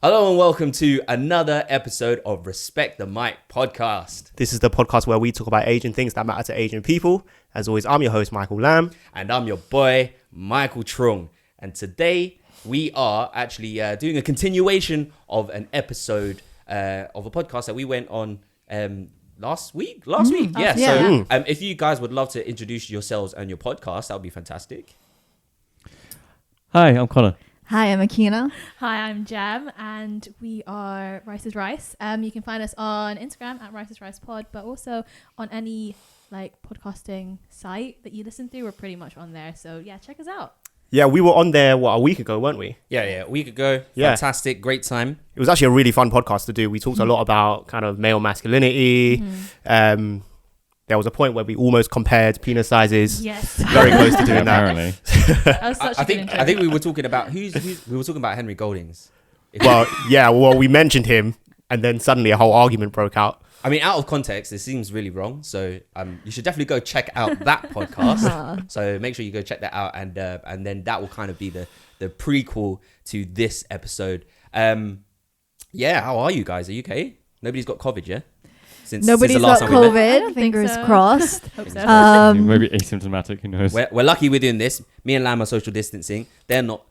Hello and welcome to another episode of Respect the Mic podcast. This is the podcast where we talk about Asian things that matter to Asian people. As always, I'm your host, Michael Lamb. And I'm your boy, Michael Trung. And today we are actually doing a continuation of an episode of a podcast that we went on last week. Yeah. So if you guys would love to introduce yourselves and your podcast, that would be fantastic. Hi, I'm Colin. Hi, I'm Akina. Hi, I'm Jam, and we are Rice is Rice. You can find us on Instagram at Rice is Rice Pod, but also on any podcasting site that you listen to. We're pretty much on there. So yeah, check us out. Yeah, we were on there, a week ago, weren't we? Yeah, a week ago. Yeah. Fantastic, great time. It was actually a really fun podcast to do. We talked a lot about kind of male masculinity. There was a point where we almost compared penis sizes. Yes. Very close to doing that. Apparently. That was such a good intro. I think we were talking about we were talking about Henry Goldings. Well, we mentioned him, and then suddenly a whole argument broke out. I mean, out of context, it seems really wrong. So you should definitely go check out that podcast. So make sure you go check that out, and then that will kind of be the prequel to this episode. How are you guys? Are you okay? Nobody's got COVID, yeah? Nobody's got COVID. Fingers crossed. Hope so. Maybe asymptomatic, who knows? We're lucky we're doing this. Me and Lam are social distancing. They're not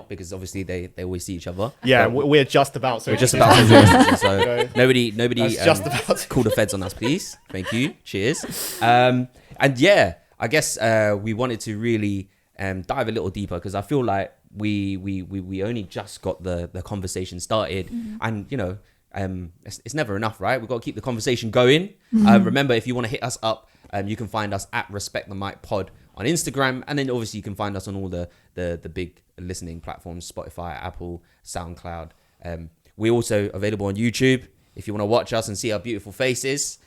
because obviously they always see each other. Yeah, we're just about social We're just about social distancing. So nobody just about to call the feds on us, please. Thank you. Cheers. And yeah, I guess we wanted to really dive a little deeper because I feel like we only just got the conversation started, and you know. It's never enough, right? We've got to keep the conversation going. Remember, if you want to hit us up, you can find us at Respect the Mic Pod on Instagram. And then obviously you can find us on all the big listening platforms, Spotify, Apple, Soundcloud. We're also available on YouTube. If you want to watch us and see our beautiful faces,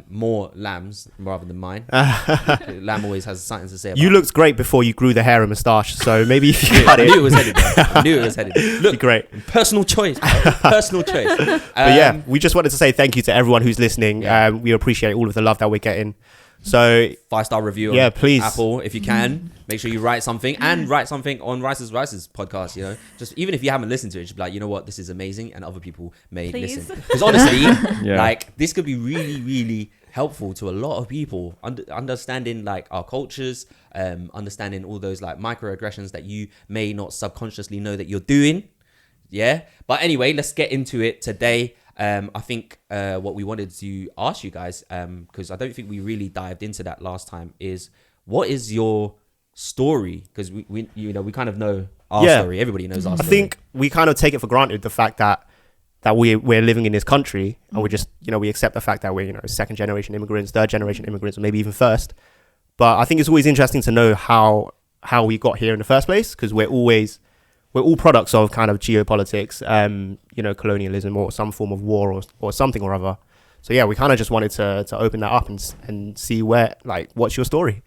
more Lambs rather than mine. Lamb always has something to say about You looked great before you grew the hair and moustache, so maybe if you I cut knew it it. was headed there. I knew it was headed there. Look, Great. personal choice. Personal choice. But yeah, we just wanted to say thank you to everyone who's listening. Yeah. We appreciate all of the love that we're getting. So 5-star review Yeah, on please. Apple if you can. Make sure you write something and write something on Rice's podcast, you know. Just even if you haven't listened to it, just be like, you know what, this is amazing and other people may Please. listen. Because honestly, Yeah. this could be really, really helpful to a lot of people. Understanding our cultures, understanding all those microaggressions that you may not subconsciously know that you're doing. Yeah. But anyway, let's get into it today. I think what we wanted to ask you guys, because I don't think we really dived into that last time, is what is your story? Because we kind of know our story. Everybody knows our story. I think we kind of take it for granted the fact that we're living in this country, and we just we accept the fact that we're second generation immigrants, third generation immigrants, or maybe even first. But I think it's always interesting to know how we got here in the first place, because we're all products of kind of geopolitics, colonialism or some form of war or something or other. So yeah, we kind of just wanted to open that up and see what's your story?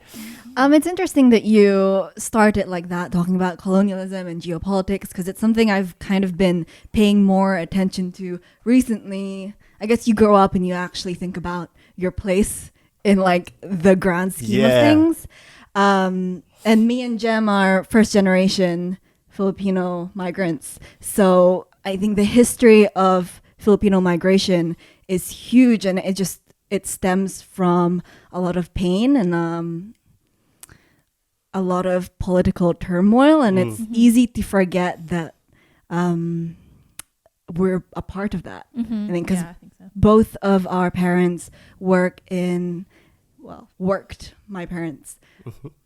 It's interesting that you started like that, talking about colonialism and geopolitics, because it's something I've kind of been paying more attention to recently. I guess you grow up and you actually think about your place in the grand scheme of things. And me and Jem are first generation Filipino migrants. So I think the history of Filipino migration is huge, and it stems from a lot of pain and a lot of political turmoil, and it's easy to forget that we're a part of that. I think because I think so. both of our parents worked. My parents,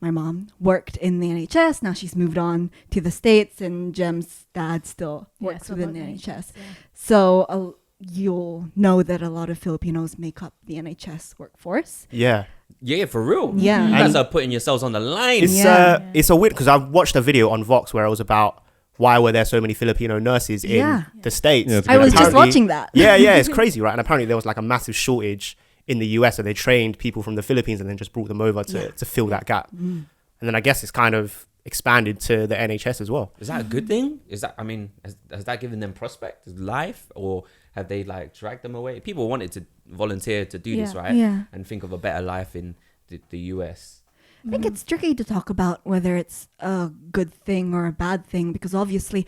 my mom worked in the NHS. Now she's moved on to the States, and Jem's dad still works within the NHS. Yeah. So you'll know that a lot of Filipinos make up the NHS workforce. Yeah. Yeah, for real. Yeah. You guys are putting yourselves on the line. It's a weird, because I've watched a video on Vox where it was about why were there so many Filipino nurses in the States. Yeah, I was just watching that. Yeah, it's crazy, right? And apparently there was a massive shortage in the US, so they trained people from the Philippines and then just brought them over to fill that gap. And then I guess it's kind of expanded to the NHS as well. Is that a good thing? Is that, has that given them prospect, life, or have they dragged them away? People wanted to volunteer to do this, right? Yeah. And think of a better life in the US. I think it's tricky to talk about whether it's a good thing or a bad thing, because obviously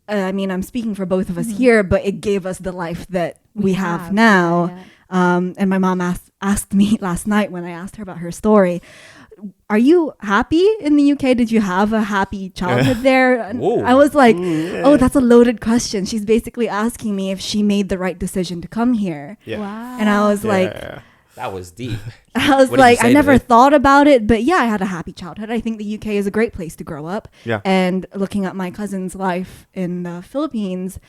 I mean, I'm speaking for both of us here, but it gave us the life that we have now. And my mom asked me last night when I asked her about her story, are you happy in the UK? Did you have a happy childhood there? And I was like, oh, that's a loaded question. She's basically asking me if she made the right decision to come here. Yeah. Wow. And I was like, That was deep. I was What did you like, say I never to it? thought about it, but yeah, I had a happy childhood. I think the UK is a great place to grow up. Yeah. And looking at my cousin's life in the Philippines,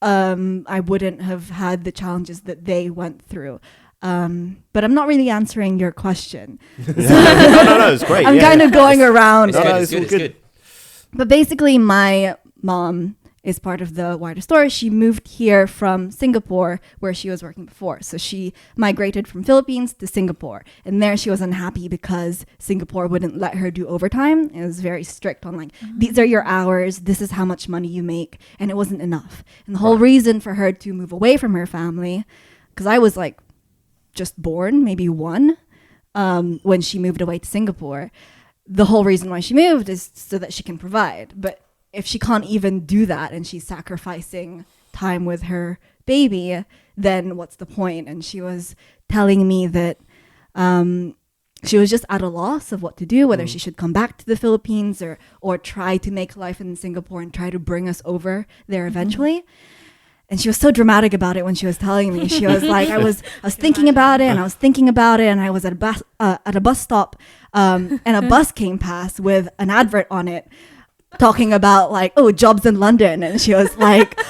I wouldn't have had the challenges that they went through. But I'm not really answering your question. No, it's great. I'm kind of going around. It's No, good. no, It's it's good. all It's good. But basically, my mom is part of the wider story. She moved here from Singapore, where she was working before. So she migrated from Philippines to Singapore. And there she was unhappy because Singapore wouldn't let her do overtime. It was very strict on like, these are your hours. This is how much money you make. And it wasn't enough. And the whole reason for her to move away from her family, because I was like just born, maybe one, when she moved away to Singapore. The whole reason why she moved is so that she can provide. But if she can't even do that and she's sacrificing time with her baby, then what's the point? And she was telling me that she was just at a loss of what to do, whether she should come back to the Philippines or try to make life in Singapore and try to bring us over there eventually. And she was so dramatic about it when she was telling me. She was like, I was thinking about it, and I was thinking about it, and I was at a bus stop, and a bus came past with an advert on it, talking about like, oh, jobs in London, and she was like,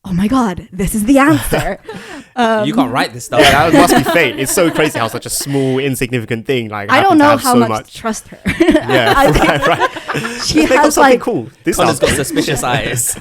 oh my God, this is the answer. You can't write this stuff. That must be fate. It's so crazy how such a small, insignificant thing like I happens don't to know have how so much to trust her. Yeah, I think right. she Make up has something like cool. This Connor's sounds got suspicious eyes.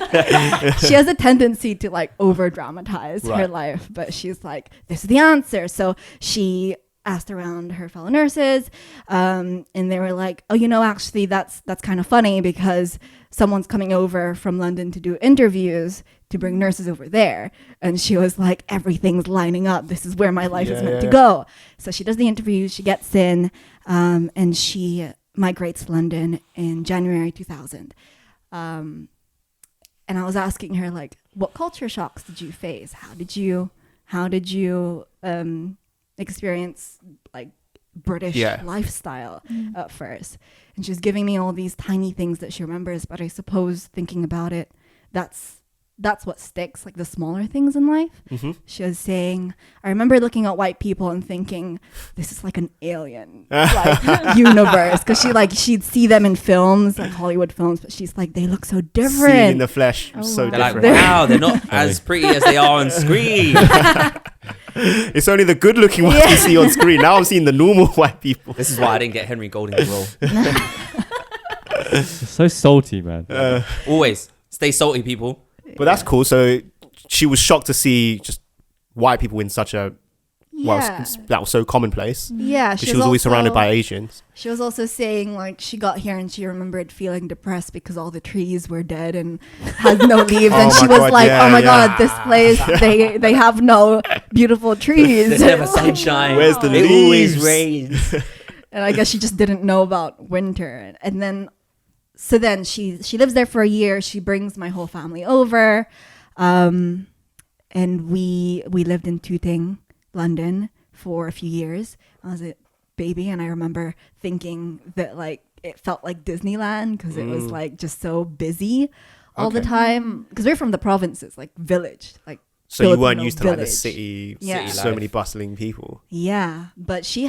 she has a tendency to like over dramatize her Right. life, but she's like, this is the answer. So she asked around her fellow nurses, and they were like, oh, you know, actually that's kind of funny because someone's coming over from London to do interviews to bring nurses over there. And she was like, everything's lining up. This is where my life is meant to go. So she does the interviews, she gets in, and she migrates to London in January 2000. And I was asking her, like, what culture shocks did you face? How did you experience like British lifestyle at first? And she was giving me all these tiny things that she remembers, but I suppose thinking about it, that's what sticks, like the smaller things in life. She was saying, I remember looking at white people and thinking, this is like an alien like universe, because she'd see them in films, like Hollywood films, but she's like, they look so different. seen in the flesh. So They're like, different. wow, they're not as pretty as they are on screen. It's only the good-looking ones you see on screen. Now I'm seeing the normal white people. This is why I didn't get Henry Golding's role. It's so salty, man. Always stay salty, people. But that's cool. So she was shocked to see just white people in such a that was so commonplace. Yeah, Because she was always surrounded by Asians. She was also saying like she got here and she remembered feeling depressed because all the trees were dead and had no leaves, and she was God, like, yeah, "Oh my yeah. God, this place they have no beautiful trees." There's never sunshine. Where's the It always leaves? rains. And I guess she just didn't know about winter. And then she lives there for a year. She brings my whole family over, and we lived in Tooting, London, for a few years. I was a baby, and I remember thinking that like it felt like Disneyland because it was like just so busy all the time. Because we're from the provinces, like village, like. So you weren't Filipino used to like the village. city, Yeah. so life. many bustling people. Yeah, but she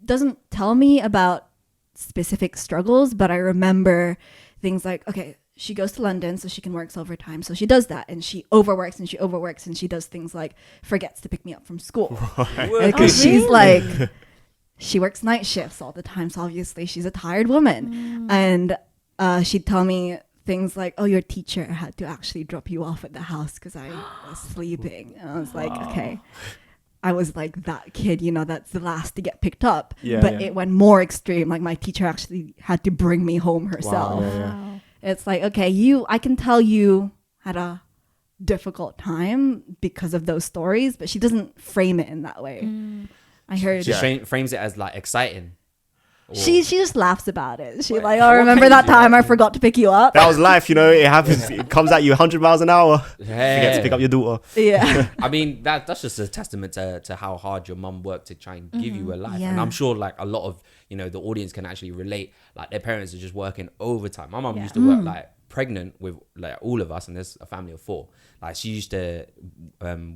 doesn't tell me about specific struggles, but I remember things like, okay, she goes to London so she can work overtime. So she does that, and she overworks and she does things like forgets to pick me up from school. Because she's like, she works night shifts all the time. So obviously she's a tired woman. And she'd tell me things like, oh, your teacher had to actually drop you off at the house because I was sleeping. And I was like, okay. I was like that kid, that's the last to get picked up. Yeah, but yeah. it went more extreme. Like my teacher actually had to bring me home herself. Wow. Wow. It's like, okay, I can tell you had a difficult time because of those stories, but she doesn't frame it in that way. I heard. She frames it as like exciting. She just laughs about it. She Wait, like, what oh, remember kind that of you time I like? forgot to pick you up? That was life, you know. It happens. It comes at you 100 miles an hour. Forget to pick up your daughter. Yeah. I mean, that's just a testament to how hard your mum worked to try and give you a life. And Yeah. I'm sure like a lot of, you know, the audience can actually relate. Like their parents are just working overtime. My mum Yeah. used to work like pregnant with like all of us, and there's a family of 4. Like she used to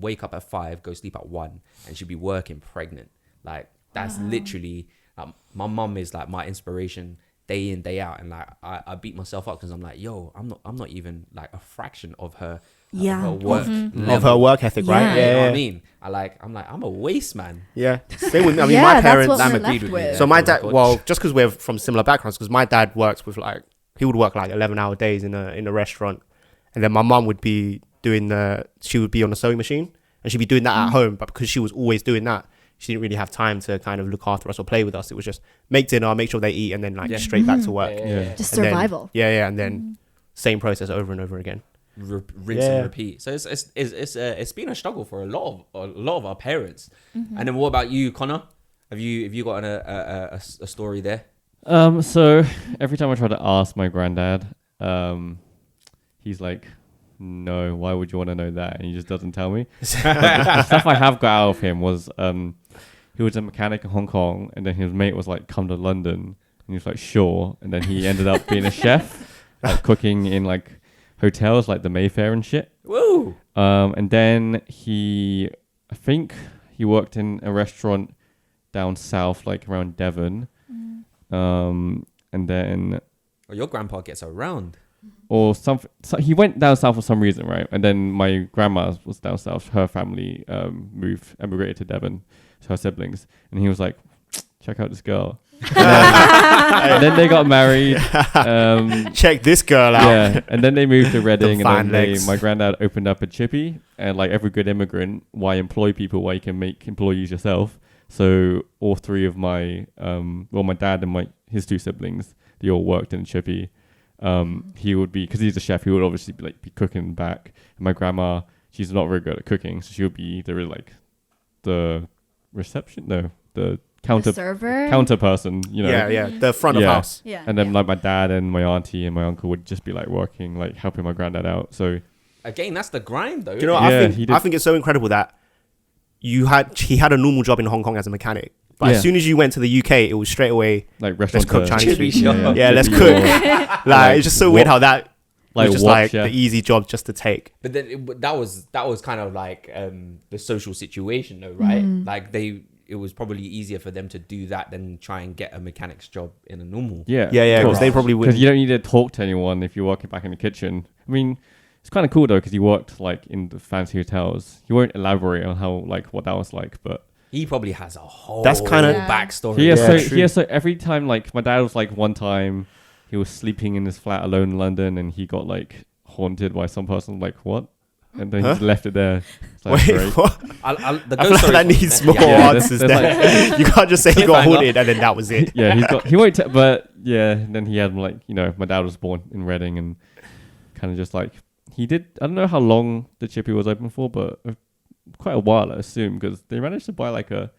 wake up at 5, go sleep at 1, and she'd be working pregnant. Like that's literally, my mum is like my inspiration day in, day out. And like I beat myself up because I'm like, yo, I'm not even like a fraction of her her work Of her work ethic, right? Yeah. you know what I Yeah. mean? I'm a waste man. Yeah. Same with me. I mean, Yeah, my that's parents. what Lam we're agreed left with me with. there. So my for the dad, record. well, just because we're from similar backgrounds, because my dad works with like, he would work like 11-hour days in a restaurant, and then my mum would be she would be on a sewing machine, and she'd be doing that at home. But because she was always doing that, she didn't really have time to kind of look after us or play with us. It was just make dinner, make sure they eat, and then like Yeah. straight back to work. Yeah. Just And then- survival. Yeah, and then same process over and over again. Rinse Yeah. and repeat. So it's been a struggle for a lot of our parents. And then what about you, Connor? Have you got a story there? So every time I try to ask my granddad, he's like, no, why would you want to know that? And he just doesn't tell me. The stuff I have got out of him was he was a mechanic in Hong Kong, and then his mate was like, come to London, and he was like, sure. And then he ended up being a chef, like cooking in like hotels like the Mayfair and shit. Woo! And then I think he worked in a restaurant down south, like around Devon. And then Well, your grandpa gets around. or some, so he went down south for some reason, right? And then my grandma was down south. Her family emigrated to Devon, to her siblings, and he was like, check out this girl. And then they got married. Check this girl out. Yeah, and then they moved to Reading, fine and then legs. my granddad opened up a chippy, and like every good immigrant, why employ people? Why you can make employees yourself? So all 3 of my, my dad and his 2 siblings, they all worked in a chippy. He would be, because he's a chef, he would obviously be cooking back. And my grandma, she's not very good at cooking, so she would be the counter person, you know. Yeah, the front of Yeah. house. Yeah. And then like my dad and my auntie and my uncle would just be like working, like helping my granddad out. So Again, that's the grind, though. Do you know what Yeah, I he think? did. I think it's so incredible that he had a normal job in Hong Kong as a mechanic, but Yeah. as soon as you went to the UK, it was straight away. like restaurant cook Chinese food. Yeah, let's Chippy cook. or, Like it's just so weird how that like was just what like chef. the easy job just to take. But then that was kind of like the social situation, though, right? Like it was probably easier for them to do that than try and get a mechanic's job in a normal. Yeah, Yeah, of because course. they probably Because would. you don't need to talk to anyone if you're working back in the kitchen. I mean, it's kind of cool though because he worked like in the fancy hotels. He won't elaborate on how like what that was like, but He probably has a whole That's kinda- Yeah. backstory. he has Yeah, so true. he has so every time like my dad was like one time he was sleeping in his flat alone in London and he got like haunted by some person. Like what? And then he just left it there. It's like, Wait, great. what? The I ghost feel like story that was- needs more Yeah, there's- answers there's there. You can't just say he got Cliffhanger. haunted and then that was it. Yeah, he won't. But yeah, and then he had like my dad was born in Reading and kind of just like he did. I don't know how long the chippy was open for, but quite a while, I assume, because they managed to buy like a,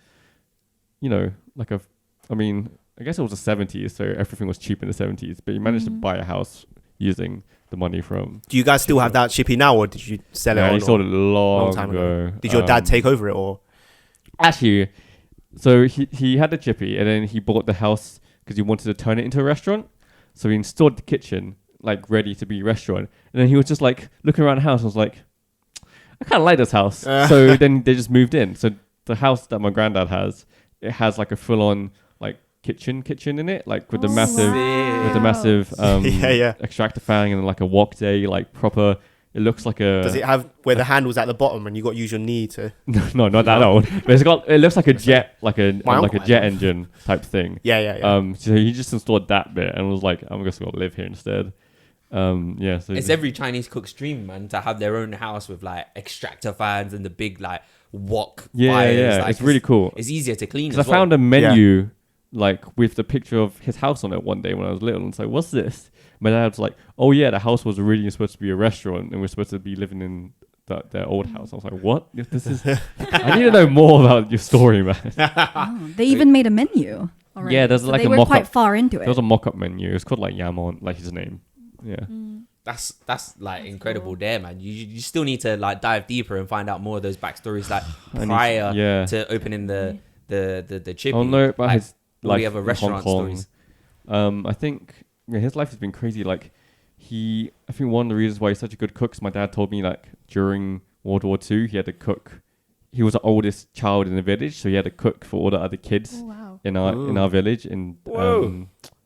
I mean, I guess it was the 70s, so everything was cheap in the 70s. But he managed to buy a house using the money from. Do you guys still have that chippy now, or did you sell it? Yeah, on, he sold or- it long time ago. Did your dad take over it, or? Actually, so he had the chippy and then he bought the house because he wanted to turn it into a restaurant. So he installed the kitchen like ready to be a restaurant. And then he was just like looking around the house and was like, I kind of like this house. So then they just moved in. So the house that my granddad has, it has like a full on like kitchen in it, like with the massive Yeah. extractor fan and like a wok day, like proper. It looks like a. Does it have where the handle's at the bottom and you got to use your knee to? No, not that old. But it looks like a jet, like a uncle jet engine type thing. Yeah. So he just installed that bit and was like, I'm just gonna live here instead. Yeah. So It's every Chinese cook's dream, man, to have their own house with like extractor fans and the big like wok fires. yeah. Like, It's really cool. It's easier to clean. Because As I found well. a menu like with the picture of his house on it one day when I was little, and it's like, what's this? My dad was like, oh yeah, the house was originally supposed to be a restaurant, and we're supposed to be living in their old house. I was like, what? This is. I need to know more about your story, man. Oh, they even made a menu already. Yeah, there's so like they a were mock-up. quite far into it. There was a mock-up menu. It was called like Yamon, like his name. Yeah. That's like incredible there, man. You still need to like dive deeper and find out more of those backstories, like prior to opening the chippy. Oh no, about like, his all life the other in restaurant Hong Kong. stories. I think his life has been crazy. Like I think one of the reasons why he's such a good cook is my dad told me like during World War II he had to cook. He was the oldest child in the village, so he had to cook for all the other kids in our village in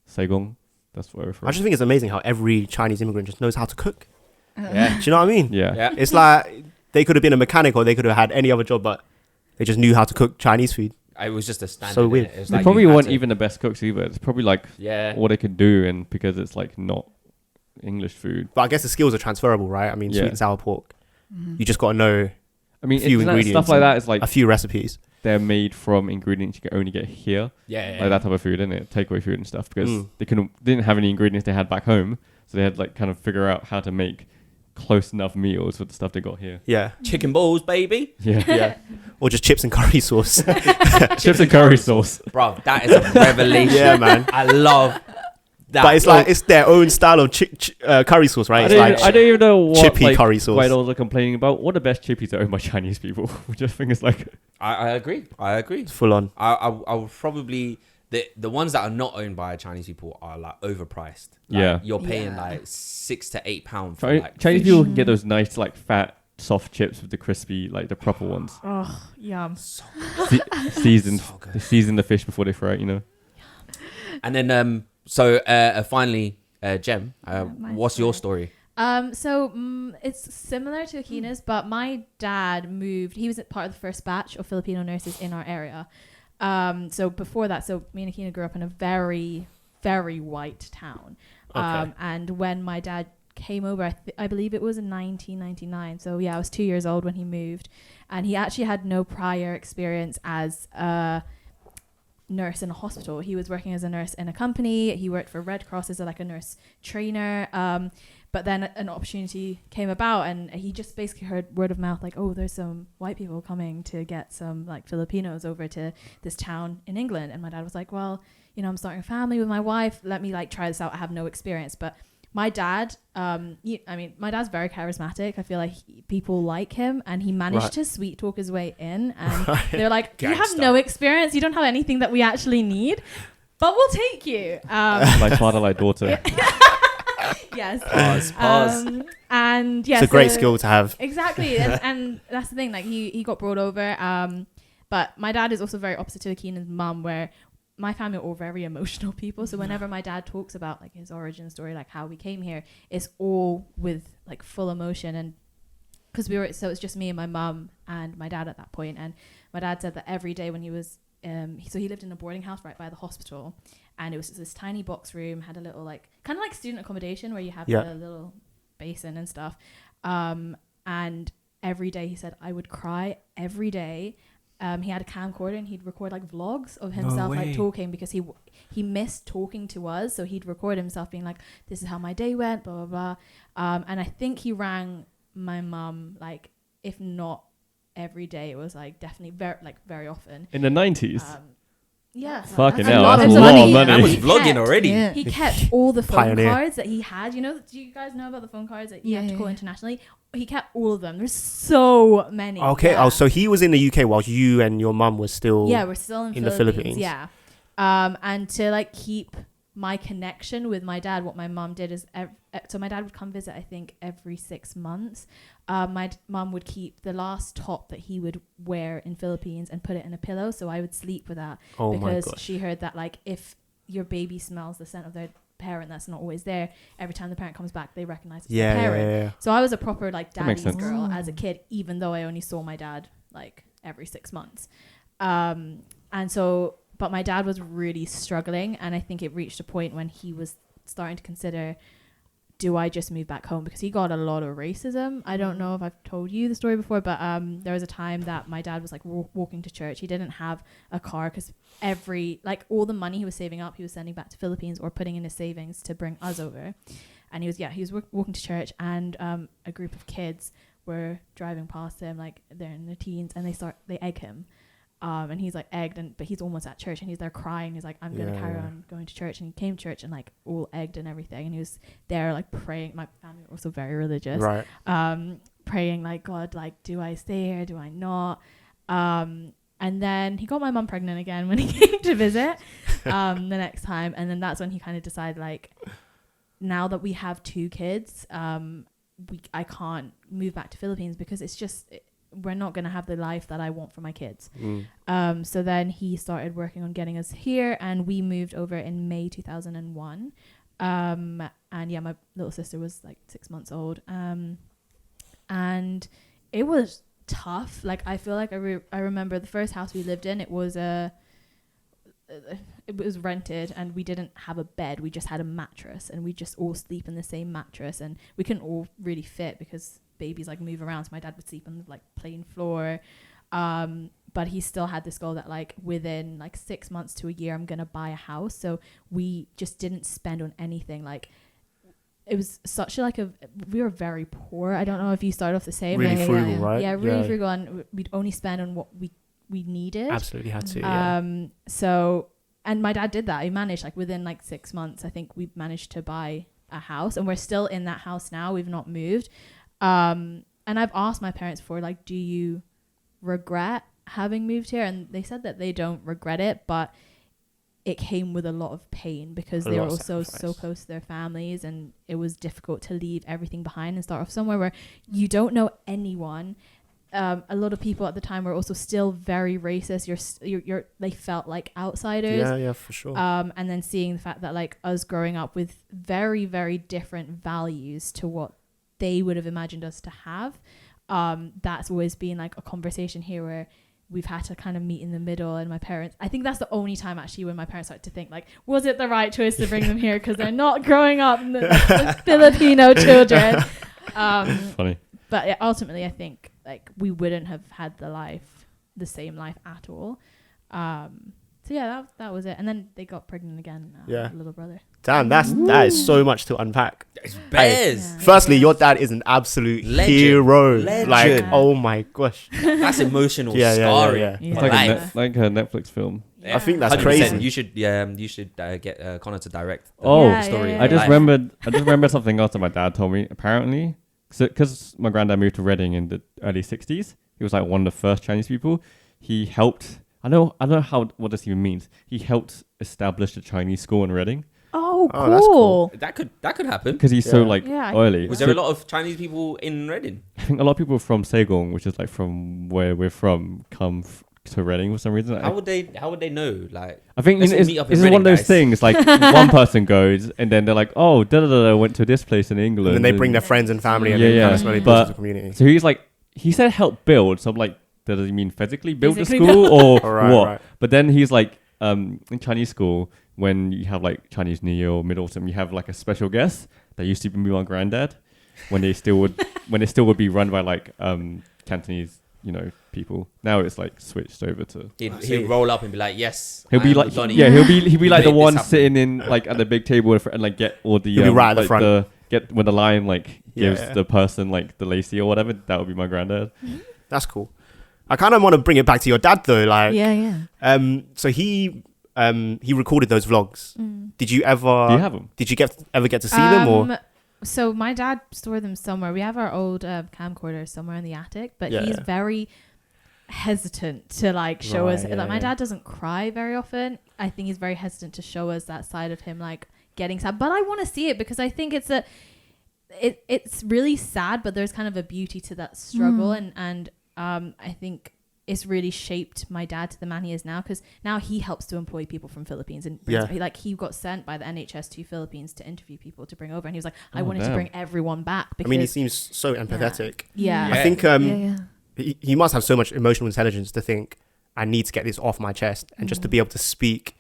Saigon. That's where we're from. I just think it's amazing how every Chinese immigrant just knows how to cook. Yeah. Do you know what I mean? Yeah. It's like they could have been a mechanic or they could have had any other job, but they just knew how to cook Chinese food. It was just a standard. So weird. It was They like probably you had weren't to- even the best cooks either. It's probably like Yeah. what they could do, and because it's like not English food. But I guess the skills are transferable, right? I mean, sweet Yeah. and sour pork. You just got to know I mean, few it's like ingredients stuff like and that is like a few recipes. they're made from ingredients you can only get here, Yeah. like that type of food, isn't it? Takeaway food and stuff, because Mm. they didn't have any ingredients they had back home, so they had like kind of figure out how to make close enough meals with the stuff they got here. Yeah. Chicken balls, baby. Yeah, Yeah. Or just chips and curry sauce. chips and curry sauce. Bro, that is a revelation. Yeah, man. I love that. But it's like it's their own style of curry sauce, right? It's like I don't even know what chippy like, curry sauce. white are complaining about. What are the best chippies that owned by Chinese people? Which I think is like I agree. it's full on. I would probably the ones that are not owned by Chinese people are like overpriced. Like, Yeah. you're paying Yeah. like £6 to £8 for like Chinese fish. people can get those nice like fat soft chips with the crispy like the proper ones. Oh, yum. Seasoned. So good. They season the fish before they fry it. You know. And then finally, Jem, my what's your story? It's similar to Akina's, but my dad moved. He was part of the first batch of Filipino nurses in our area. So before that, me and Akina grew up in a very, very white town. Okay. And when my dad came over, I believe it was in 1999. So yeah, I was 2 years old when he moved, and he actually had no prior experience as a nurse in a hospital. He was working as a nurse in a company. He worked for Red Cross as a nurse trainer. But then an opportunity came about, and he just basically heard word of mouth, like, oh, there's some white people coming to get some like Filipinos over to this town in England. And my dad was like, well, I'm starting a family with my wife. Let me try this out. I have no experience. But my dad, my dad's very charismatic. I feel like people like him, and he managed to sweet talk his way in. And they're like, you have no experience. You don't have anything that we actually need, but we'll take you. Like father, like daughter. Yes. Pause. And yeah, It's a great skill to have. Exactly. and that's the thing. Like he got brought over. But my dad is also very opposite to Akina's mum, where my family are all very emotional people. So whenever my dad talks about like his origin story, like how we came here, it's all with like full emotion. And because it's just me and my mum and my dad at that point. And my dad said that every day when he was, so he lived in a boarding house right by the hospital, and it was this tiny box room, had a little like kind of like student accommodation where you have a little basin and stuff. And every day he said I would cry every day. He had a camcorder and he'd record like vlogs of himself like talking, because he missed talking to us. So he'd record himself being like, this is how my day went, blah, blah, blah. And I think he rang my mum, like, if not every day, it was like definitely very often. In the 90s. Yeah. Fucking That's hell, a lot that's of a lot of money. money. That was He vlogging kept- already. Yeah. He kept all the phone Pioneer. cards that he had. Do you guys know about the phone cards that you have to call Yeah. internationally? He kept all of them. There's so many. Okay. Yeah. Oh, so he was in the UK while you and your mum were still. Yeah, we're still in the Philippines. Yeah. And to like keep my connection with my dad, what my mom did is, so my dad would come visit, I think, every 6 months. My mom would keep the last top that he would wear in Philippines and put it in a pillow, so I would sleep with that. Oh my because gosh. she heard that like if your baby smells the scent of their parent that's not always there, every time the parent comes back they recognize it's Yeah, the yeah, parent. yeah. So I was a proper like That makes daddy's sense. girl as a kid, even though I only saw my dad like every 6 months. But my dad was really struggling, and I think it reached a point when he was starting to consider, do I just move back home? Because he got a lot of racism. I don't know if I've told you the story before, but there was a time that my dad was like walking to church. He didn't have a car because all the money he was saving up, he was sending back to Philippines or putting in his savings to bring us over. And he was walking to church, and a group of kids were driving past him, like they're in their teens, and they egg him. And he's like egged, but he's almost at church, and he's there crying. He's like, I'm gonna carry on going to church, and he came to church and like all egged and everything, and he was there like praying. My family were also very religious, Right. Praying like, God, like, do I stay here? Do I not? And then he got my mum pregnant again when he came to visit the next time, and then that's when he kind of decided like, now that we have 2 kids, I can't move back to Philippines because it's just we're not going to have the life that I want for my kids. So then he started working on getting us here, and we moved over in May 2001. And yeah, my little sister was like 6 months old. And it was tough. Like, I feel like I remember the first house we lived in, it was rented, and we didn't have a bed. We just had a mattress, and we just all sleep in the same mattress, and we couldn't all really fit because babies like move around. So my dad would sleep on the like plain floor. But he still had this goal that like within like 6 months to a year, I'm going to buy a house. So we just didn't spend on anything. Like, it was such a, we were very poor. I don't know if you started off the same. Really frugal, right? Yeah, really frugal. And we'd only spend on what we needed. Absolutely had to, So, and my dad did that. He managed like within like 6 months, I think we managed to buy a house, and we're still in that house now. We've not moved. And I've asked my parents before, like, do you regret having moved here? And they said that they don't regret it, but it came with a lot of pain because they were also so close to their families, and it was difficult to leave everything behind and start off somewhere where you don't know anyone. A lot of people at the time were also still very racist. They felt like outsiders. Yeah, for sure. And then seeing the fact that like us growing up with very, very different values to what they would have imagined us to have, that's always been like a conversation here where we've had to kind of meet in the middle. And my parents, I think that's the only time actually when my parents started to think like, was it the right choice to bring them here because they're not growing up with Filipino children. Funny. But yeah, ultimately I think like we wouldn't have had the same life at all. So yeah, that was it. And then they got pregnant again, little brother. Damn, that is so much to unpack. It's bears. Yeah. Firstly, your dad is an absolute hero. Like, oh my gosh. That's emotional Yeah. scarring. Yeah. It's for like life. like a Netflix film. Yeah. I think that's 100%. crazy. You should get Connor to direct Oh, story. Yeah. I just Life. remembered something else that my dad told me. Apparently, because my granddad moved to Reading in the early 60s, he was like one of the first Chinese people. He helped. I don't know what this even means. He helped establish the Chinese school in Reading Oh, Oh, that's cool. That could happen. because he's so like Yeah. early. Was there a lot of Chinese people in Reading? I think a lot of people from Saigon, which is like from where we're from, come to Reading for some reason. How would they know? Like, I think let's it's, all meet up in this is one of Reading, those guys. things. Like one person goes, and then they're like, "Oh, went to this place in England." And then they bring their friends and family, and Yeah, then yeah. kind of slowly But- builds the community. So he's like, he said help build. So I'm like, does he mean physically build Physically the school or Right, what? right. But then he's like, in Chinese school, when you have like Chinese New Year or Mid Autumn, you have like a special guest that used to be my granddad when they still would be run by like Cantonese, people. Now it's like switched over to. He'd roll up and be like, "Yes." He'll I be am like, Donnie. yeah, he'll be like the Made this one happen. sitting in like at the big table and like get all the He'll be right at the like, front. get when the lion like gives Yeah. the person like the lacy or whatever. That would be my granddad. That's cool. I kind of want to bring it back to your dad though. Like, Yeah. so he recorded those vlogs. Did you ever? Do you have them? Did you ever get to see them or? So my dad stored them somewhere. We have our old camcorder somewhere in the attic, but Yeah. he's very hesitant to like show us. Right, Like my yeah. dad doesn't cry very often. I think he's very hesitant to show us that side of him, like getting sad. But I want to see it because I think it's really sad, but there's kind of a beauty to that struggle, and I think it's really shaped my dad to the man he is now, because now he helps to employ people from Philippines and brings, he got sent by the NHS to Philippines to interview people to bring over, and he was like, I wanted to bring everyone back I because mean, he seems so empathetic. yeah. I think Yeah. he must have so much emotional intelligence to think, I need to get this off my chest, and just to be able to speak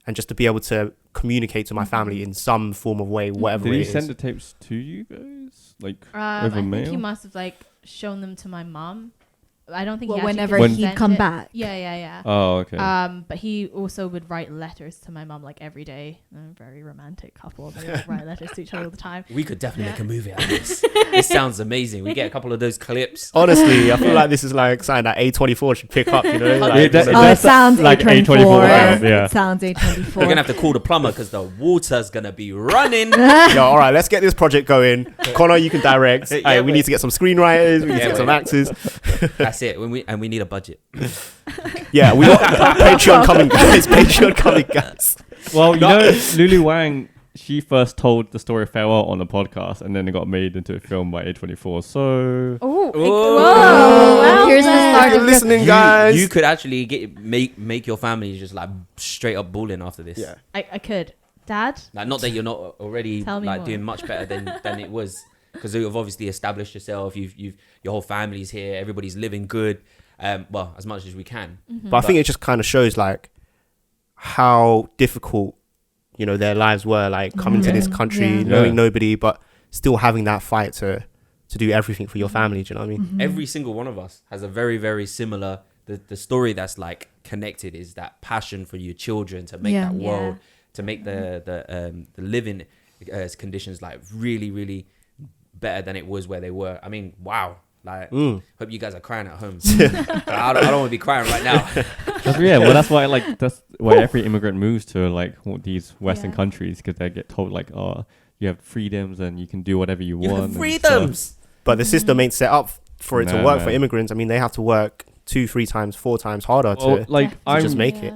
and just to be able to communicate to my family in some form of way, whatever Did it he is. send the tapes to you guys? Like I over think mail? he must have like shown them to my mom. I don't think Well, he actually whenever consent he'd come it. back. Yeah. Oh, okay. But he also would write letters to my mum like every day. They're a very romantic couple. They would write letters to each other all the time. We could definitely make a movie out of this. This sounds amazing. We get a couple of those clips. Honestly, I feel like this is like something that A24 should pick up, you know? Like, that- Oh, it that's sounds like A24. A24, yeah. It sounds A24. We're gonna have to call the plumber because the water's gonna be running. yo, all right, let's get this project going. Connor, you can direct. Yeah, Hey, we wait. need to get some screenwriters. We need to Yeah, get some wait. actors. That's it. We need a budget. Yeah, we got Patreon coming, guys. Patreon coming, guys. Well, you know, Lulu Wang, she first told the story of Farewell on the podcast, and then it got made into a film by A24. So Oh, Whoa. wow. Here's the man. start If you're of listening, guys. You could actually make your family just like straight up balling after this. Yeah. I could. Dad? Like, not that you're not already Tell me like more. doing much better than it was, because you've obviously established yourself. You've your whole family's here. Everybody's living good. Well, as much as we can. But I think it just kind of shows like how difficult, you know, their lives were, like coming to this country, Yeah. knowing Yeah. nobody, but still having that fight to do everything for your family. Do you know what I mean? Every single one of us has a very, very similar. The story that's like connected is that passion for your children to make Yeah. that Yeah. world, to make the living conditions like really, really better than it was where they were. I mean, wow. Like, hope you guys are crying at home. I don't want to be crying right now. that's why like that's why every immigrant moves to like these Western Yeah. countries, because they get told like, oh, you have freedoms and you can do whatever you You want. have and stuff. freedoms. But the system ain't set up for it to No, work no. for immigrants. I mean, they have to work 2, 3 times, 4 times harder Oh, to like I'm just make it.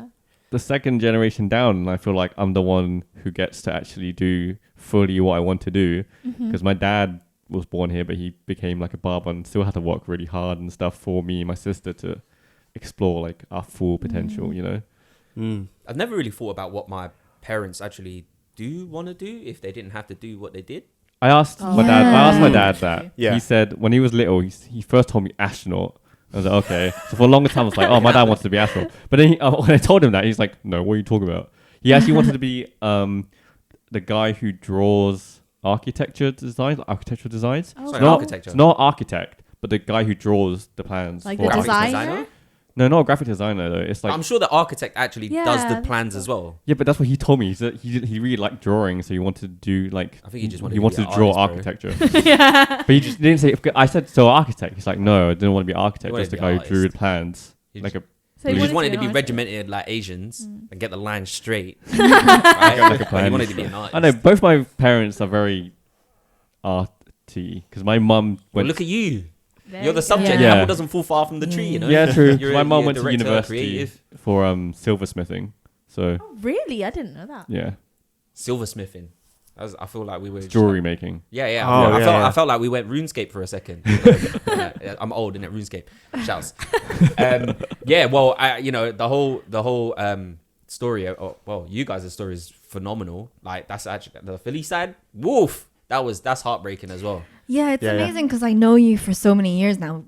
the second generation down, and I feel like I'm the one who gets to actually do fully what I want to do, because my dad was born here, but he became like a barber and still had to work really hard and stuff for me and my sister to explore like our full potential, you know. I've never really thought about what my parents actually do want to do if they didn't have to do what they did. I asked my dad. I asked my dad that. Yeah. He said when he was little, he first told me astronaut. I was like, okay. So for a longer time, I was like, oh, my dad wants to be astronaut. But then when I told him that, he's like, no, what are you talking about? He actually wanted to be the guy who draws architectural designs. Oh, Sorry, not, architecture. It's not architect, but the guy who draws the plans. Like for the Graphic designer? No, not a graphic designer though. It's like I'm sure the architect actually does the Yeah, plans as well. yeah, but that's what he told me. He said he really liked drawing, so he wanted to do like. I think he just wanted he to wanted be to an draw artist, architecture. yeah. But he just didn't say. I said so architect. He's like, no, I didn't want to be architect. wanted Just the to be guy who drew artist. the plans. He Like a So He he just wanted to an be artist. regimented like Asians and get the line straight. like right? a But plan. he wanted to be an artist. I know both my parents are very arty, because my mum Well, went. look at you. There You're the you go. subject. Yeah. Apple doesn't fall far from the tree, you know? yeah, true. You're My a- mum you're went to director, university creative. for silversmithing. So Oh, really? I didn't know that. yeah, Silversmithing. I feel like we were jewelry making. Yeah, yeah. Oh, I, yeah, felt, yeah. I felt like we went RuneScape for a second. Yeah, I'm old, innit? RuneScape. Shouts. Yeah, well, the whole story. Well, you guys' story is phenomenal. Like that's actually the Philly side. Woof. That's heartbreaking as well. Yeah, it's Yeah, yeah. amazing because I know you for so many years now.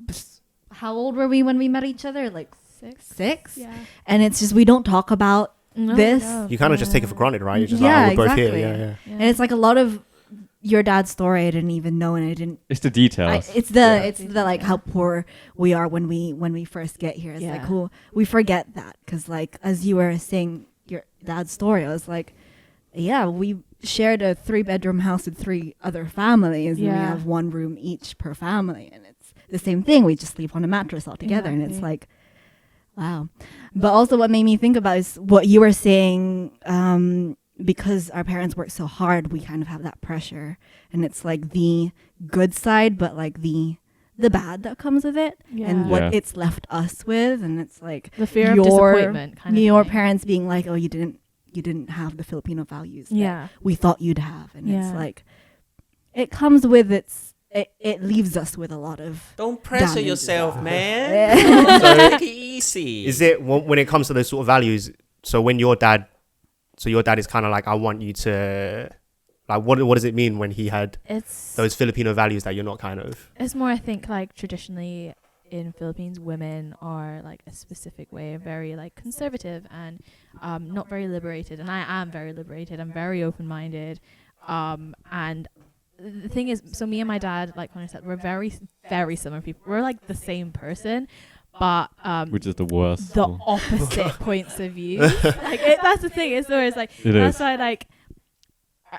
How old were we when we met each other? Like 6? Yeah. And it's just we don't talk about No, this. no. You kind of just take it for granted, right? You're just Yeah, like, oh, we're both exactly. here. Yeah, yeah. Yeah. And it's like a lot of your dad's story I didn't even know, and I didn't. It's the details. It's the Yeah. it's the like how poor we are when we first get here. It's like Yeah. cool. We forget that because like as you were saying your dad's story, I was like, yeah, we shared a 3-bedroom house with 3 other families, and we Yeah. have 1 room each per family, and it's the same thing. We just sleep on a mattress all together, and it's Exactly. like, wow. But also, what made me think about is what you were saying. Because our parents work so hard, we kind of have that pressure, and it's like the good side, but like the bad that comes with it, and Yeah. what Yeah. it's left us with, and it's like The fear of disappointment kind of your thing. parents being like, oh, you didn't have the Filipino values that Yeah. we thought you'd have, and it's Yeah. like it comes with it leaves us with a lot of Don't pressure Damage. yourself, man. Yeah. Take it easy. Is it when it comes to those sort of values? So when your dad is kind of like, I want you to, like, what does it mean when he had It's those Filipino values that you're not kind of? It's more, I think, like traditionally in Philippines, women are like a specific way, very like conservative and not very liberated. And I am very liberated. I'm very open-minded, and the thing is, so me and my dad, like when I said, we're very, very similar people. We're like the same person, but which is the worst. the opposite points of view. Like that's the thing. It's always like that's why like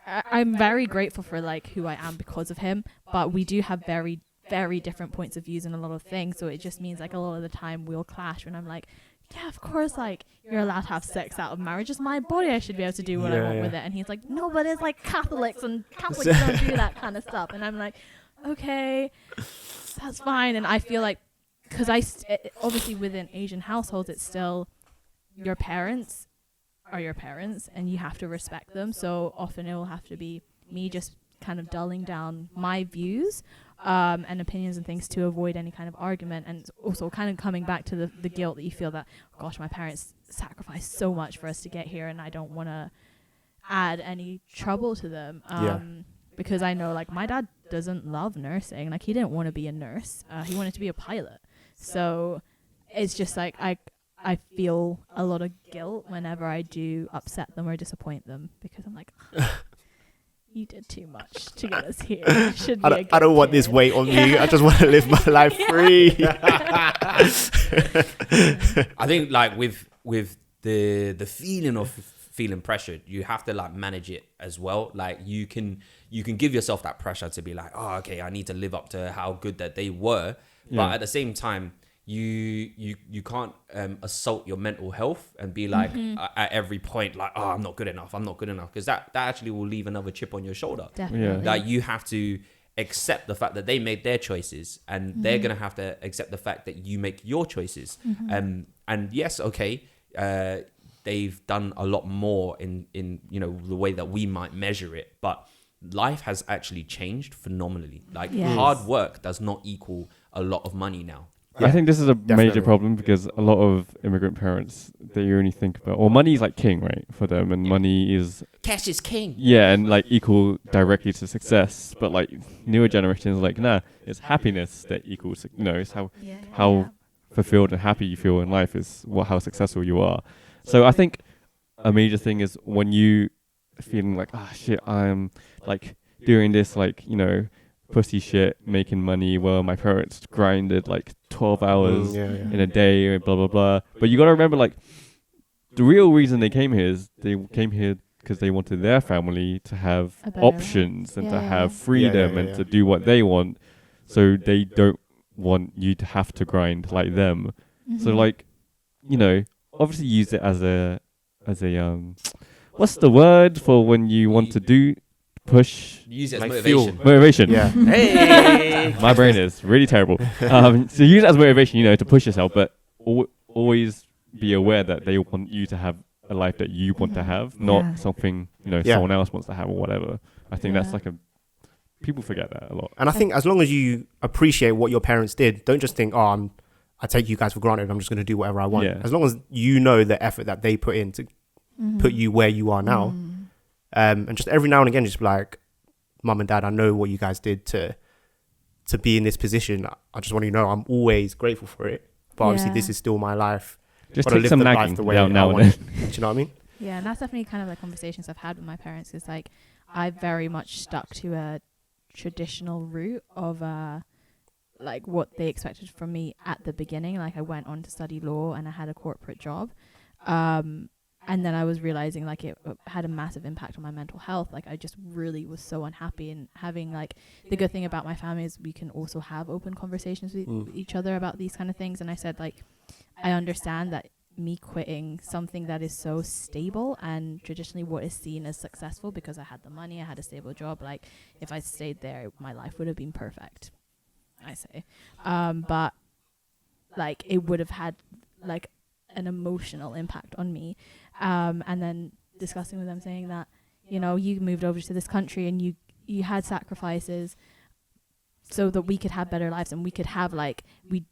I'm very grateful for like who I am because of him. But we do have very, very different points of views in a lot of things. So it just means like a lot of the time we'll clash when I'm like, yeah, of course, like you're allowed to have sex out of marriage. It's my body. I should be able to do what I want with it. And he's like, no, but it's like Catholics and Catholics don't do that kind of stuff. And I'm like, okay, that's fine. And I feel like, because obviously within Asian households, it's still your parents are your parents and you have to respect them. So often it will have to be me just kind of dulling down my views and opinions and things to avoid any kind of argument, and also kind of coming back to the guilt that you feel that, gosh, my parents sacrificed so much for us to get here and I don't want to add any trouble to them. Because I know like my dad doesn't love nursing. Like he didn't want to be a nurse. He wanted to be a pilot. So it's just like I feel a lot of guilt whenever I do upset them or disappoint them, because I'm like, you did too much to get us here. You should be I don't want this weight on me. I just want to live my life free. I think like with the feeling of feeling pressured, you have to like manage it as well. Like you can give yourself that pressure to be like, oh, okay, I need to live up to how good that they were. But at the same time, you can't assault your mental health and be like at every point like, oh, I'm not good enough, because that actually will leave another chip on your shoulder. Definitely. Like you have to accept the fact that they made their choices, and they're gonna have to accept the fact that you make your choices. And yes, okay, they've done a lot more in the way that we might measure it, but life has actually changed phenomenally. Like hard work does not equal a lot of money now. I think this is a major problem, because a lot of immigrant parents, they only think about, well, money is like king, right, for them, and money is cash is king. Yeah, and like equal directly to success. But like newer generations, like nah, it's happiness that equals. It's how fulfilled and happy you feel in life is how successful you are. So I think a major thing is when you feeling like, shit, I'm like doing this like pussy shit, making money, well, my parents grinded like 12 hours in a day, blah blah blah. But you gotta remember, like, the real reason they came here is they came here because they wanted their family to have options and to have freedom and to do what they want. So they don't want you to have to grind like them. So like, obviously use it as a what's the word for when you want to push? Use it as like motivation. fuel. Motivation. Yeah. Hey, My brain is really terrible. So use it as motivation, to push yourself, but always be aware that they want you to have a life that you want to have, not something someone else wants to have or whatever. I think that's like people forget that a lot. And I think as long as you appreciate what your parents did, don't just think, I take you guys for granted, I'm just going to do whatever I want. Yeah. As long as you know the effort that they put in to put you where you are now. And just every now and again, just be like, Mum and Dad, I know what you guys did to be in this position. I just want you to know I'm always grateful for it. But obviously, this is still my life. Just take some nagging now and then. Do you know what I mean? Yeah, and that's definitely kind of the conversations I've had with my parents. Is like, I very much stuck to a traditional route of like what they expected from me at the beginning. Like I went on to study law and I had a corporate job. And then I was realizing like it had a massive impact on my mental health. Like I just really was so unhappy, and having like the good thing about my family is we can also have open conversations with each other about these kind of things. And I said, like, I understand that me quitting something that is so stable and traditionally what is seen as successful, because I had the money, I had a stable job. Like if I stayed there, my life would have been perfect, I say. But like it would have had like an emotional impact on me. And then discussing with them, saying that, you moved over to this country and you had sacrifices so that we could have better lives, and we could have like we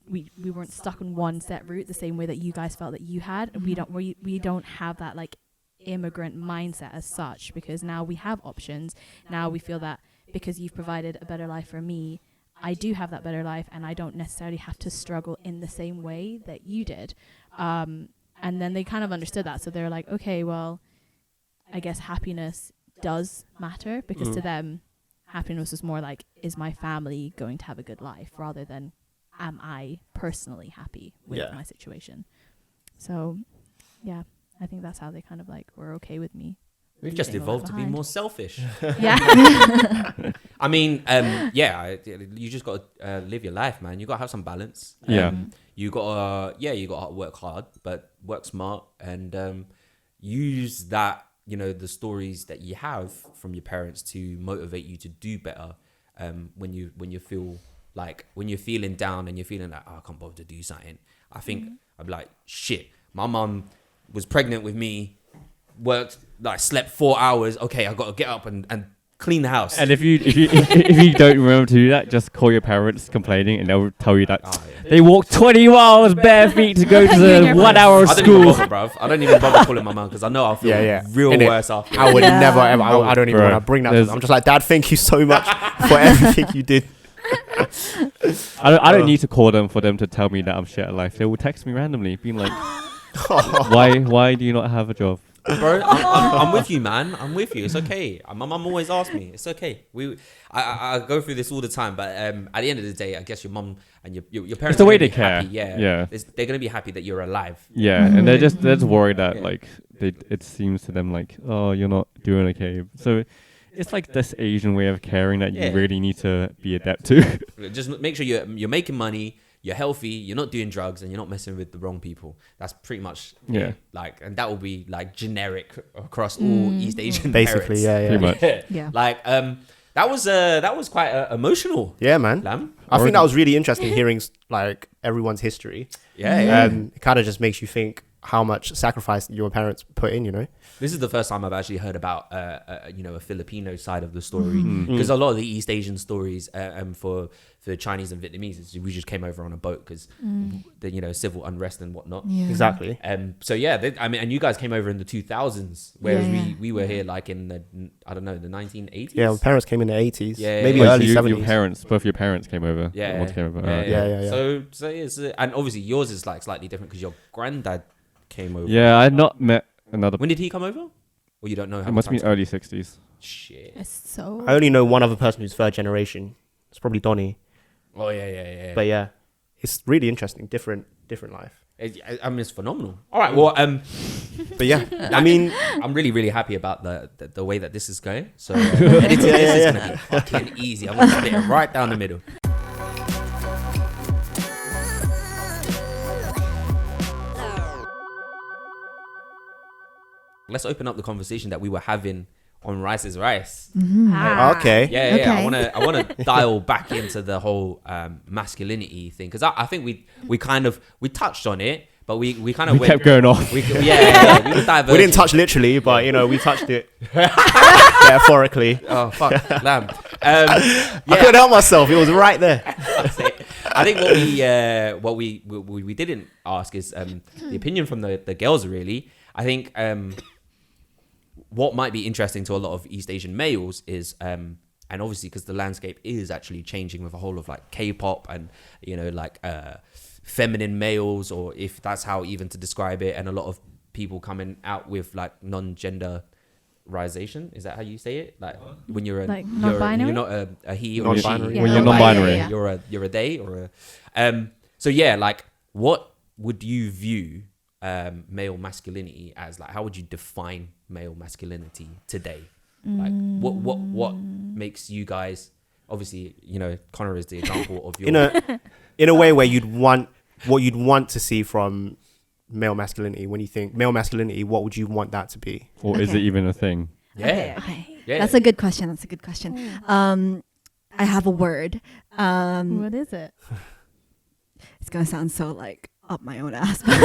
weren't stuck on one set route the same way that you guys felt that you had. We don't have that like immigrant mindset as such, because now we have options. Now we feel that because you've provided a better life for me, I do have that better life, and I don't necessarily have to struggle in the same way that you did. And then they kind of understood that. So they're like, okay, well, I guess happiness does matter, because to them, happiness was more like, is my family going to have a good life, rather than am I personally happy with Yeah. my situation. So yeah, I think that's how they kind of like were okay with me. We've just leaving all that evolved to be behind. more selfish. Yeah. I mean, you just got to live your life, man. You got to have some balance. Yeah. You got to work hard, but work smart, and use that, the stories that you have from your parents to motivate you to do better. When you feel like, when you're feeling down and you're feeling like, I can't bother to do something. I think I'd be like, shit, my mum was pregnant with me, worked, like slept 4 hours. Okay, I got to get up and clean the house. And if you don't remember to do that, just call your parents complaining, and they'll tell you that they walked 20 miles bare feet to go to the 1 hour of I don't school. even bother, bruv. I don't even bother calling my mum because I know I'll feel real Innit? worse after. I would Yeah. never ever. I don't even Bro, want to bring that. To there's- them. I'm just like, Dad, thank you so much for everything you did. I don't need to call them for them to tell me that I'm shit at life. They will text me randomly, being like, why do you not have a job? Bro, I'm with you, man. I'm with you. It's okay. My mum always asks me. It's okay. I go through this all the time, but at the end of the day, I guess your mum and your parents. It's the are way gonna they be happy. care. Yeah. Yeah. They're gonna be happy that you're alive. Yeah, and they're just worried that Yeah. like it seems to them like, oh, you're not doing okay. So it's like this Asian way of caring that Yeah. you really need to be adept to. Just make sure you're making money. You're healthy. You're not doing drugs, and you're not messing with the wrong people. That's pretty much Yeah. it. Like, and that will be like generic across all East Asian Basically, parents. Pretty much. Yeah. Like, that was quite emotional. Yeah, man. Lam. I think that was really interesting hearing like everyone's history. Yeah. It kind of just makes you think how much sacrifice your parents put in. This is the first time I've actually heard about a Filipino side of the story, because a lot of the East Asian stories for Chinese and Vietnamese is we just came over on a boat because the civil unrest and whatnot. Yeah. Exactly. So yeah, and you guys came over in the 2000s, whereas Yeah. we were here like in the 1980s. Yeah, my parents came in the 80s. Yeah, maybe yeah. early Your 70s. both your parents came over. Yeah, Once came over. Yeah. So it's and obviously yours is like slightly different because your granddad came over. Yeah, I had not met another. When did he come over? Or you don't know how It must much be early 60s. Shit. It's so. I only know one other person who's third generation. It's probably Donnie. Oh yeah. But yeah, it's really interesting. Different life. I mean, it's phenomenal. All right, well, But yeah, I mean, I'm really, really happy about the way that this is going. So editing this is gonna be fucking easy. I'm gonna split it right down the middle. Let's open up the conversation that we were having on Rice is Rice. okay. Yeah. Okay. I wanna dial back into the whole masculinity thing because I think we touched on it, but we kind of Kept going off. we were diverging. We didn't touch literally, but we touched it metaphorically. Oh fuck, lamb. I couldn't help myself. It was right there. I think what we didn't ask is the opinion from the girls. Really, I think what might be interesting to a lot of East Asian males is and obviously because the landscape is actually changing with a whole of like K-pop and feminine males, or if that's how even to describe it, and a lot of people coming out with like non-genderization. Is that how you say it? Like when you're Like non-binary? you're not a he or a she. Non-binary. Yeah, When you're non-binary, non-binary. yeah. You're a they or a so yeah, like what would you view male masculinity as? Like how would you define male masculinity today? Like what makes you guys, obviously Connor is the example of your in a way where you'd want to see from male masculinity. When you think male masculinity, what would you want that to be? Or is it Okay. even a thing? Okay. Yeah. That's a good question. I have a word. What is it? It's gonna sound so like up my own ass. But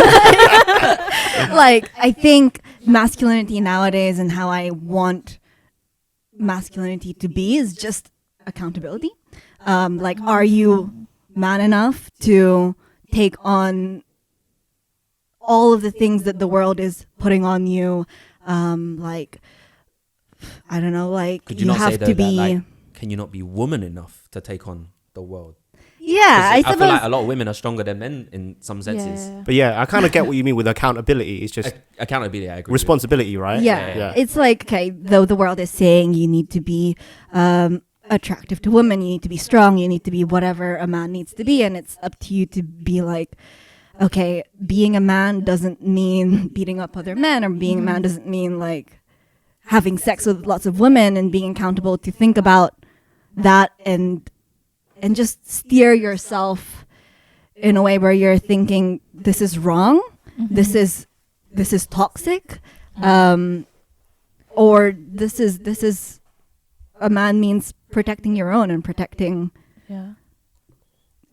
like I think masculinity nowadays and how I want masculinity to be is just accountability. Like, are you man enough to take on all of the things that the world is putting on you? Like, I don't know, like Could you not say have though to that, be. like, can you not be woman enough to take on the world? Yeah, 'Cause I I feel suppose. like a lot of women are stronger than men in some senses. Yeah. But yeah, I kind of get what you mean with accountability. It's just Accountability, I agree. responsibility, right? Yeah. Yeah. It's like, okay, though the world is saying you need to be a attractive to women. You need to be strong. You need to be whatever a man needs to be. And it's up to you to be like, okay, being a man doesn't mean beating up other men, or being a man doesn't mean like having sex with lots of women, and being accountable to think about that and just steer yourself in a way where you're thinking, this is wrong, this is toxic, or this is a man means protecting your own and protecting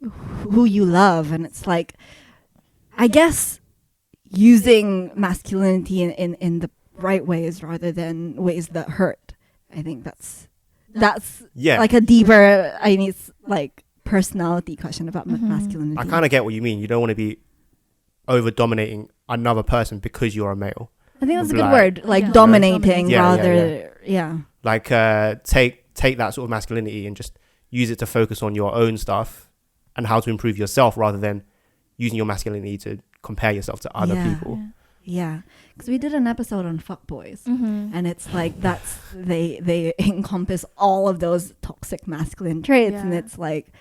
who you love. And it's like, I guess using masculinity in the right ways rather than ways that hurt. I think that's like a deeper, it's like personality question about masculinity. I kind of get what you mean. You don't want to be over dominating another person because you're a male. I think that's a good word, like dominating rather. Like take that sort of masculinity and just use it to focus on your own stuff and how to improve yourself, rather than using your masculinity to compare yourself to other people. Yeah, because we did an episode on fuckboys, and it's like they encompass all of those toxic masculine traits, and it's like,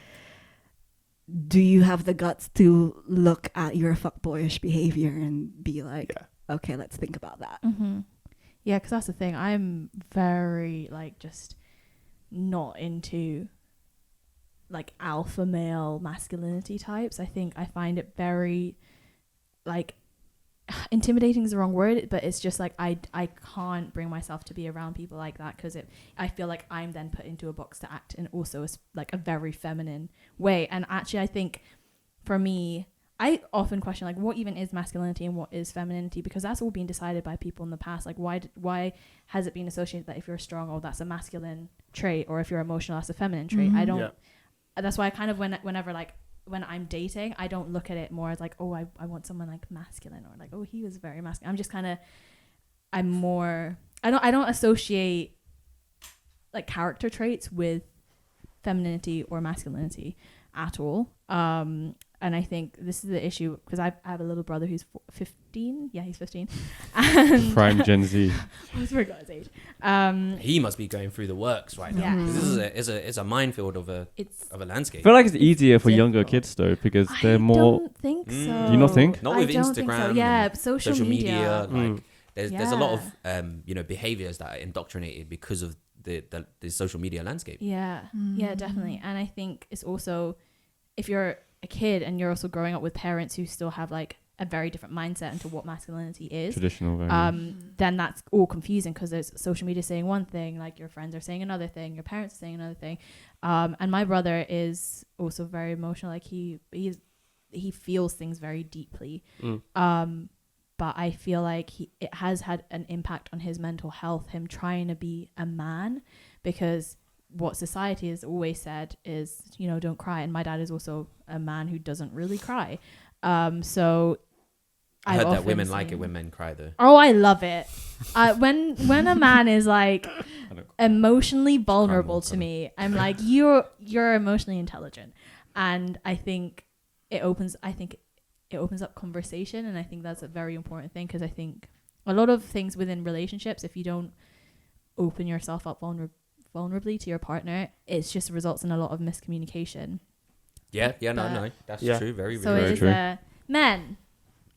do you have the guts to look at your fuckboyish behavior and be like, okay, let's think about that? Yeah, because that's the thing. I'm very like just not into like alpha male masculinity types. I think I find it very like intimidating is the wrong word, but it's just like I can't bring myself to be around people like that, because I feel like I'm then put into a box to act in also like a very feminine way. And actually I think for me, I often question like what even is masculinity and what is femininity, because that's all been decided by people in the past. Like why has it been associated that if you're strong, oh, that's a masculine trait, or if you're emotional, that's a feminine trait? I don't that's why I kind of whenever like when I'm dating, I don't look at it more as like, oh, I want someone like masculine, or like, oh, he was very masculine. I'm just kind of, I don't associate like character traits with femininity or masculinity at all. And I think this is the issue, because I have a little brother who's 15. Yeah, he's 15. And Prime Gen Z. I forgot his age. He must be going through the works right now. Yeah. 'Cause this is a minefield of a landscape. I feel like it's easier for younger kids though, because they're more. I don't think so. Do you not think? Not with I don't think so. Instagram. Yeah, and social media. Like there's a lot of behaviors that are indoctrinated because of the social media landscape. Yeah, yeah, definitely. And I think it's also, if you're a kid and you're also growing up with parents who still have like a very different mindset into what masculinity is, traditional values, then that's all confusing, because there's social media saying one thing, like your friends are saying another thing, your parents are saying another thing. And my brother is also very emotional. Like he feels things very deeply. But I feel like it has had an impact on his mental health, him trying to be a man, because what society has always said is, don't cry. And my dad is also a man who doesn't really cry. So I heard that women like it when men cry though. Oh, I love it. When a man is like emotionally vulnerable to me, I'm like, you're emotionally intelligent. And I think it opens up conversation. And I think that's a very important thing, because I think a lot of things within relationships, if you don't open yourself up vulnerably to your partner, it just results in a lot of miscommunication. No, that's true. Very, so very true. Men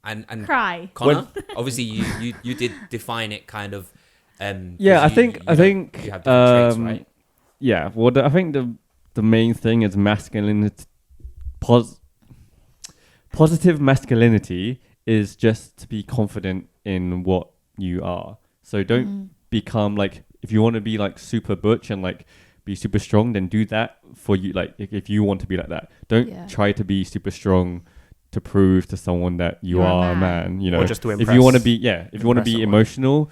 and cry. Connor, obviously you did define it kind of. I think you have different traits, right? Yeah, well, I think the main thing is masculinity. Positive masculinity is just to be confident in what you are. So don't become like, if you want to be like super butch and like be super strong, then do that for you. Like if you want to be like that, don't try to be super strong to prove to someone that you're are a man. Or just to impress. If you want to be emotional,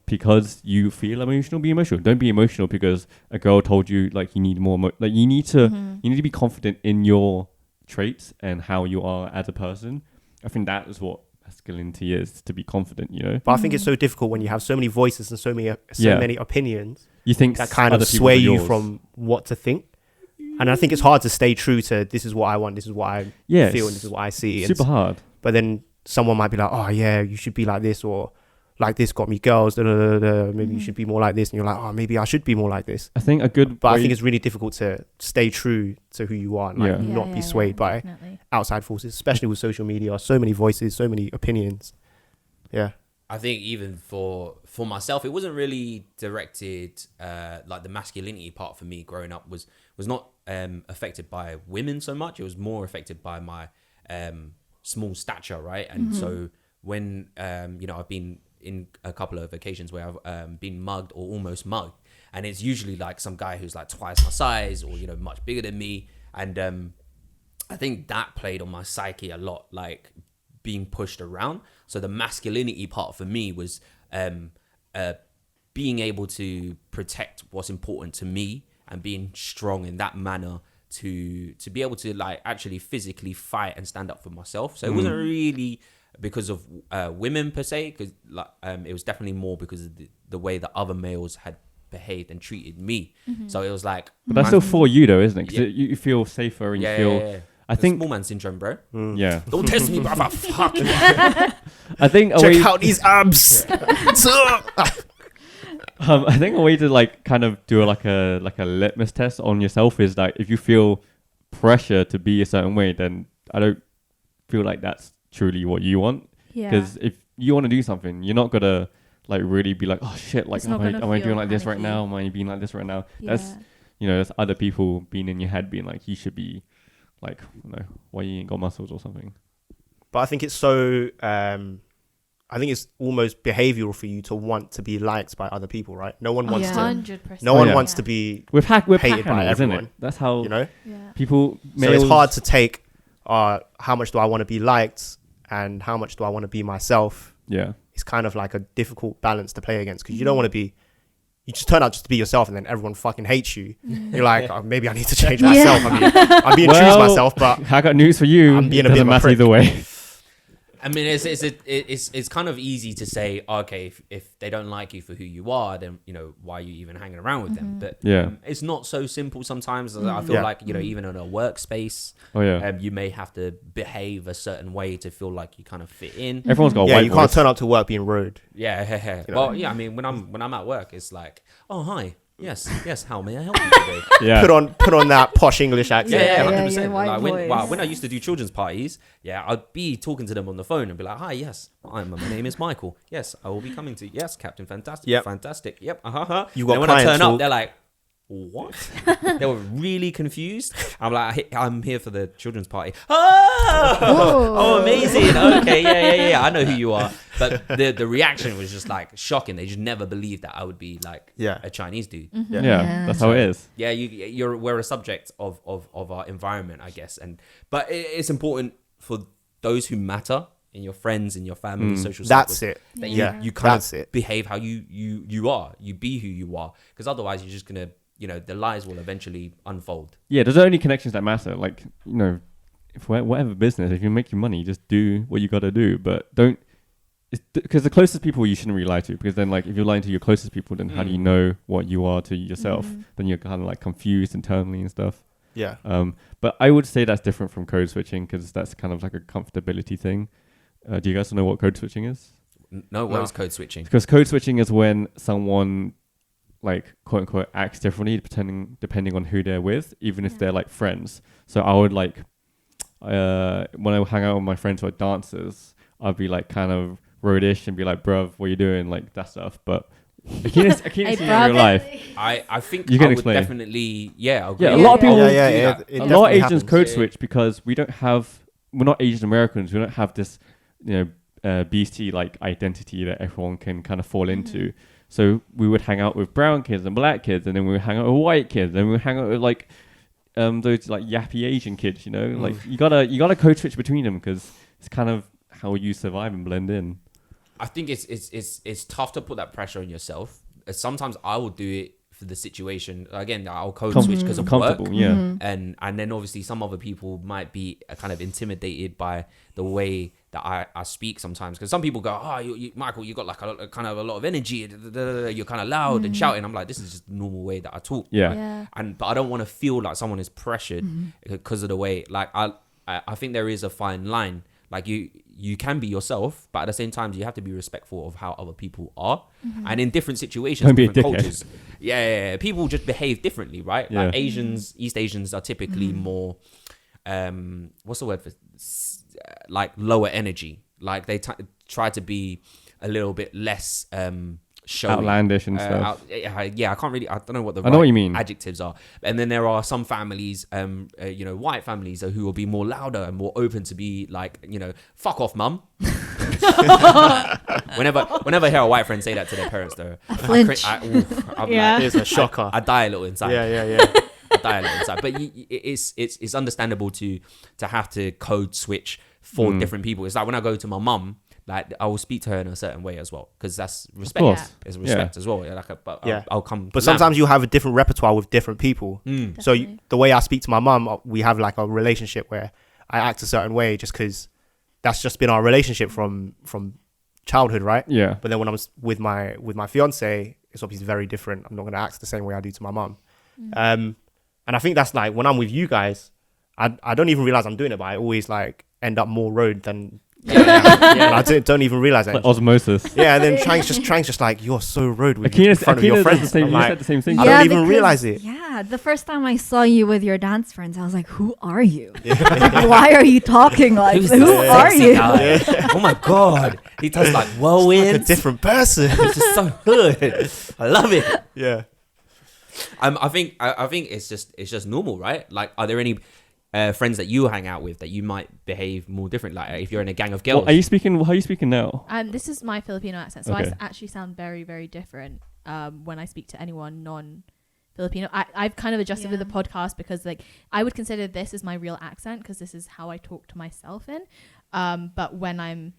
because you feel emotional, be emotional. Don't be emotional because a girl told you like you need more. You need to be confident in your traits and how you are as a person. I think that is what masculinity is, to be confident, But I think it's so difficult when you have so many voices and so many opinions. You think that kind of sway you from what to think. And I think it's hard to stay true to, this is what I want, this is what I feel, and this is what I see. Super hard. But then someone might be like, oh yeah, you should be like this, or like this got me girls, maybe you should be more like this, and you're like, oh, maybe I should be more like this. I think But I think it's really difficult to stay true to who you are and like not be swayed by definitely. outside forces, especially with social media. So many voices, so many opinions. Yeah. I think even for myself, it wasn't really directed, like the masculinity part for me growing up was not affected by women so much. It was more affected by my small stature, right? And so when, I've been in a couple of occasions where I've been mugged or almost mugged, and it's usually like some guy who's like twice my size or, much bigger than me. And I think that played on my psyche a lot, like being pushed around. So the masculinity part for me was being able to protect what's important to me and being strong in that manner to be able to like actually physically fight and stand up for myself. So it wasn't really because of women per se, because like it was definitely more because of the way that other males had behaved and treated me. So it was like, but that's still for you though, isn't it? Because you feel safer and you feel. yeah. I think small man syndrome, bro. Yeah. Don't test me, brother. Fuck. I think Check out these abs. I think a way to like kind of do like a litmus test on yourself is like if you feel pressure to be a certain way, then I don't feel like that's truly what you want. Yeah. Because if you want to do something, you're not gonna like really be like, oh shit, like It's am not I gonna doing feel like this right panicky. now? Am I being like this right now? Yeah. That's that's other people being in your head being like, you should be like, why you ain't got muscles or something. But I think it's so. I think it's almost behavioral for you to want to be liked by other people, right? No one wants to. 100%. No one yeah. wants to be. We're hated pack by animals, isn't it? everyone. That's how You know. Yeah. people. So it's males- hard to take. How much do I want to be liked, and how much do I want to be myself? Yeah. It's kind of like a difficult balance to play against because you don't want to be. You just turn out just to be yourself, and then everyone fucking hates you. You're like, oh, maybe I need to change myself. I'm being true to myself, but I got news for you. I'm being it a bit doesn't of a matter prick. either way. I mean, it's kind of easy to say, okay, if they don't like you for who you are, then why are you even hanging around with them? But Yeah. it's not so simple sometimes. I feel Yeah. like even in a workspace, Oh yeah. you may have to behave a certain way to feel like you kind of fit in. Everyone's got a yeah, white you can't voice. turn up to work being rude. Yeah. You know? Well, yeah. I mean, when I'm at work, it's like, oh hi, yes. How may I help you today? Yeah. Put on that posh English accent. Yeah, Yeah, 100%. yeah, white Like when voice. I used to do children's parties, I'd be talking to them on the phone and be like, "Hi, yes, my name is Michael. Yes, I will be coming to. Yes, Captain, fantastic, Yep. fantastic. Yep, You got And when I clients turn up, who- they're like, "What?" They were really confused. I'm like, "I'm here for the children's party." Oh, amazing. Okay, yeah. I know who you are. But the reaction was just like shocking. They just never believed that I would be like a Chinese dude. Yeah. Yeah, that's how it is. Yeah, we're a subject of our environment, I guess, but it's important for those who matter in your friends, in your family, social circles. That's it. That Yeah, you kind that's of it. behave how you are. You be who you are, because otherwise you're just gonna, the lies will eventually unfold. Yeah, there's only connections that matter. Like, if whatever business, if you're making money, just do what you got to do. But don't, because the closest people you shouldn't really lie to. Because then, like, if you're lying to your closest people, then how do you know what you are to yourself? Then you're kind of like confused internally and stuff. Yeah. But I would say that's different from code switching because that's kind of like a comfortability thing. Do you guys know what code switching is? No, what is code switching? Because code switching is when someone, like, quote unquote, acts differently depending on who they're with, even if they're like friends. So I would like, when I hang out with my friends who are dancers, I'd be like kind of roadish and be like, bruv, what you doing? Like that stuff. But I can't see in real life. I think You can I would explain. definitely, Yeah, a lot of people. Yeah, do yeah, that. it A lot of definitely Asians happens. code Yeah. switch because we're not Asian Americans. We don't have this, BC like identity that everyone can kind of fall into. So we would hang out with brown kids and black kids, and then we would hang out with white kids, and we would hang out with like those like yappy Asian kids. Like you gotta code switch between them because it's kind of how you survive and blend in. I think it's tough to put that pressure on yourself. Sometimes I will do it for the situation. Again, I'll code switch because of work. Comfortable, yeah. And then obviously some other people might be kind of intimidated by the way that I speak sometimes, because some people go, oh, Michael, you got like a kind of a lot of energy, you're kind of loud and shouting. I'm like, this is just the normal way that I talk. Yeah. But I don't want to feel like someone is pressured because of the way, like I think there is a fine line. Like you can be yourself, but at the same time, you have to be respectful of how other people are. And in different situations, Don't be a different dickhead. cultures, people just behave differently, right? Yeah. Like East Asians are typically more, what's the word for, like lower energy. Like they try to be a little bit less showy, Outlandish and stuff. I don't know what the I know what you mean. adjectives are. And then there are some families, white families who will be more louder and more open to be like, fuck off, mum. Whenever I hear a white friend say that to their parents, though, A flinch. I'm Yeah. like, It's a shocker. I die a little inside. Yeah. I die a little inside. But it's understandable to have to code switch for different people. It's like when I go to my mum, like I will speak to her in a certain way as well, because that's respect. course. It's respect as well. I'll come. But sometimes you have a different repertoire with different people. So the way I speak to my mum, we have like a relationship where I act a certain way just because that's just been our relationship from childhood, right? Yeah. But then when I'm with my fiance, it's obviously very different. I'm not going to act the same way I do to my mum. And I think that's like when I'm with you guys, I don't even realize I'm doing it, but I always like end up more road than. And I don't even realize that. Like osmosis. Yeah, and then Trang's just like, you're so rude with Akina in front of your does friends. the same. I'm You like, said the same thing. I don't even because- realize it. Yeah, the first time I saw you with your dance friends, I was like, "Who are you? Like, why are you talking like? Who's Who this are sexy you?" guy? Oh my god, he does like Like a whirlwinds. different person. It's just so good. I love it. Yeah. I think it's just normal, right? Like, are there any friends that you hang out with that you might behave more different? Like, if you're in a gang of girls, How are you speaking now? This is my Filipino accent, so Okay. I actually sound very, very different when I speak to anyone non-Filipino. I've kind of adjusted with the podcast because, like, I would consider this as my real accent because this is how I talk to myself in. But when I'm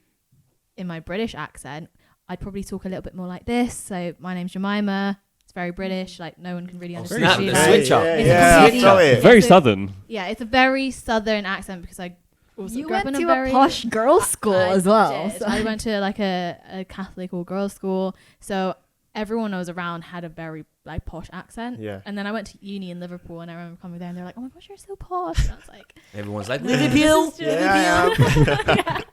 in my British accent, I'd probably talk a little bit more like this. So, my name's Jemima. It's very British. Like, no one can really understand. snap, you, the like- switch up. It's Yeah, completely- I feel it. Very so- southern. Yeah, it's a very southern accent because I also You grew up went in to a very a posh girls' school I as well. did. so- I went to like a Catholic or girls' school, so everyone I was around had a very like posh accent. Yeah. And then I went to uni in Liverpool, and I remember coming there, and they're like, "Oh my gosh, you're so posh." And I was like, everyone's like "This Liverpool. is just-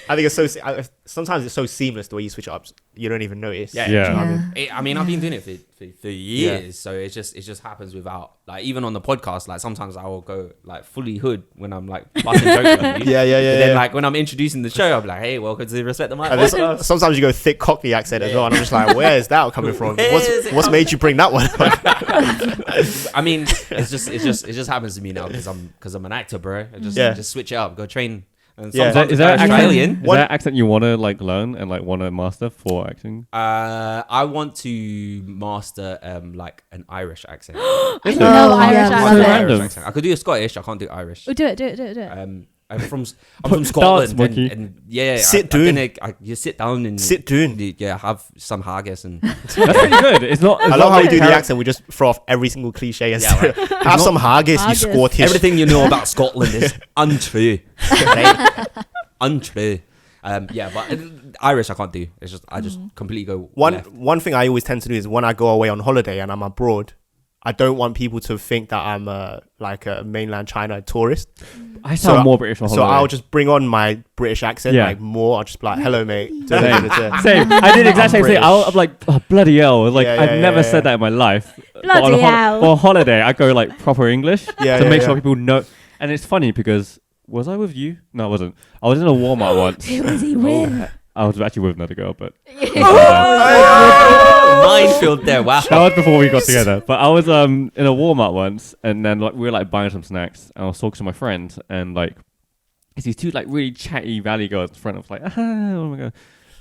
I think it's sometimes it's so seamless the way you switch it up. You don't even notice. Yeah. Do you know what I Yeah. mean? I mean, I've been doing it for years, so it just happens without, like, even on the podcast. Like, sometimes I will go like fully hood when I'm like busting jokes on you. Yeah. But then, like, when I'm introducing the show, I'm like, "Hey, welcome to Respect the Mic." And there's- sometimes you go thick Cockney accent as well, and I'm just like, where is that coming from? Where is it What's made you bring that one? I mean, it just happens to me now because I'm an actor, bro. I just switch it up, go train. And Yeah. sometimes Is that I'm accent? Australian. Is that accent you want to like learn and like want to master for acting? I want to master like an Irish accent. I Is it? know Oh, Irish yeah, accent. so Irish random. accent. I could do a Scottish. I can't do Irish. Oh, do it. I'm from Scotland, Monkey. and yeah, Sit I've down. been you sit down and Sit down. have some haggis and That's pretty good. It's not. I love how we do the accent. We just throw off every single cliche and Yeah, say, have some haggis, you Haggis. Scottish. everything you know about Scotland is untrue. Right? Untrue. But Irish I can't do. It's just I just completely go left. One thing I always tend to do is when I go away on holiday and I'm abroad, I don't want people to think that I'm like a mainland China tourist. I sound So- more British on So holiday. I'll just bring on my British accent, Yeah. like more. I'll just be like, hello, mate. Same. Same. I did the exact same thing. I'm like, oh, bloody hell. Like, Yeah, I've yeah, never yeah, said yeah. that in my life. But Bloody on hell. on holiday, I go like proper English Yeah, to yeah, make yeah. sure people know. And it's funny because, was I with you? No, I wasn't. I was in a Walmart once. Who was he with? I was actually with another girl, but Minefield there. Wow. that was before we got together. But I was in a Walmart once, and then like we were like buying some snacks, and I was talking to my friend, and like it's these two like really chatty valley girls in front of like, oh my god.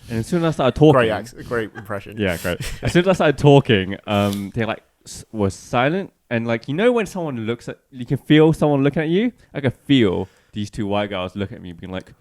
And as soon as I started talking, Great accent, great impression. yeah, great. As soon as I started talking, they like was silent, and like, you know when someone looks at, you can feel someone looking at you. I could feel these two white girls look at me, being like,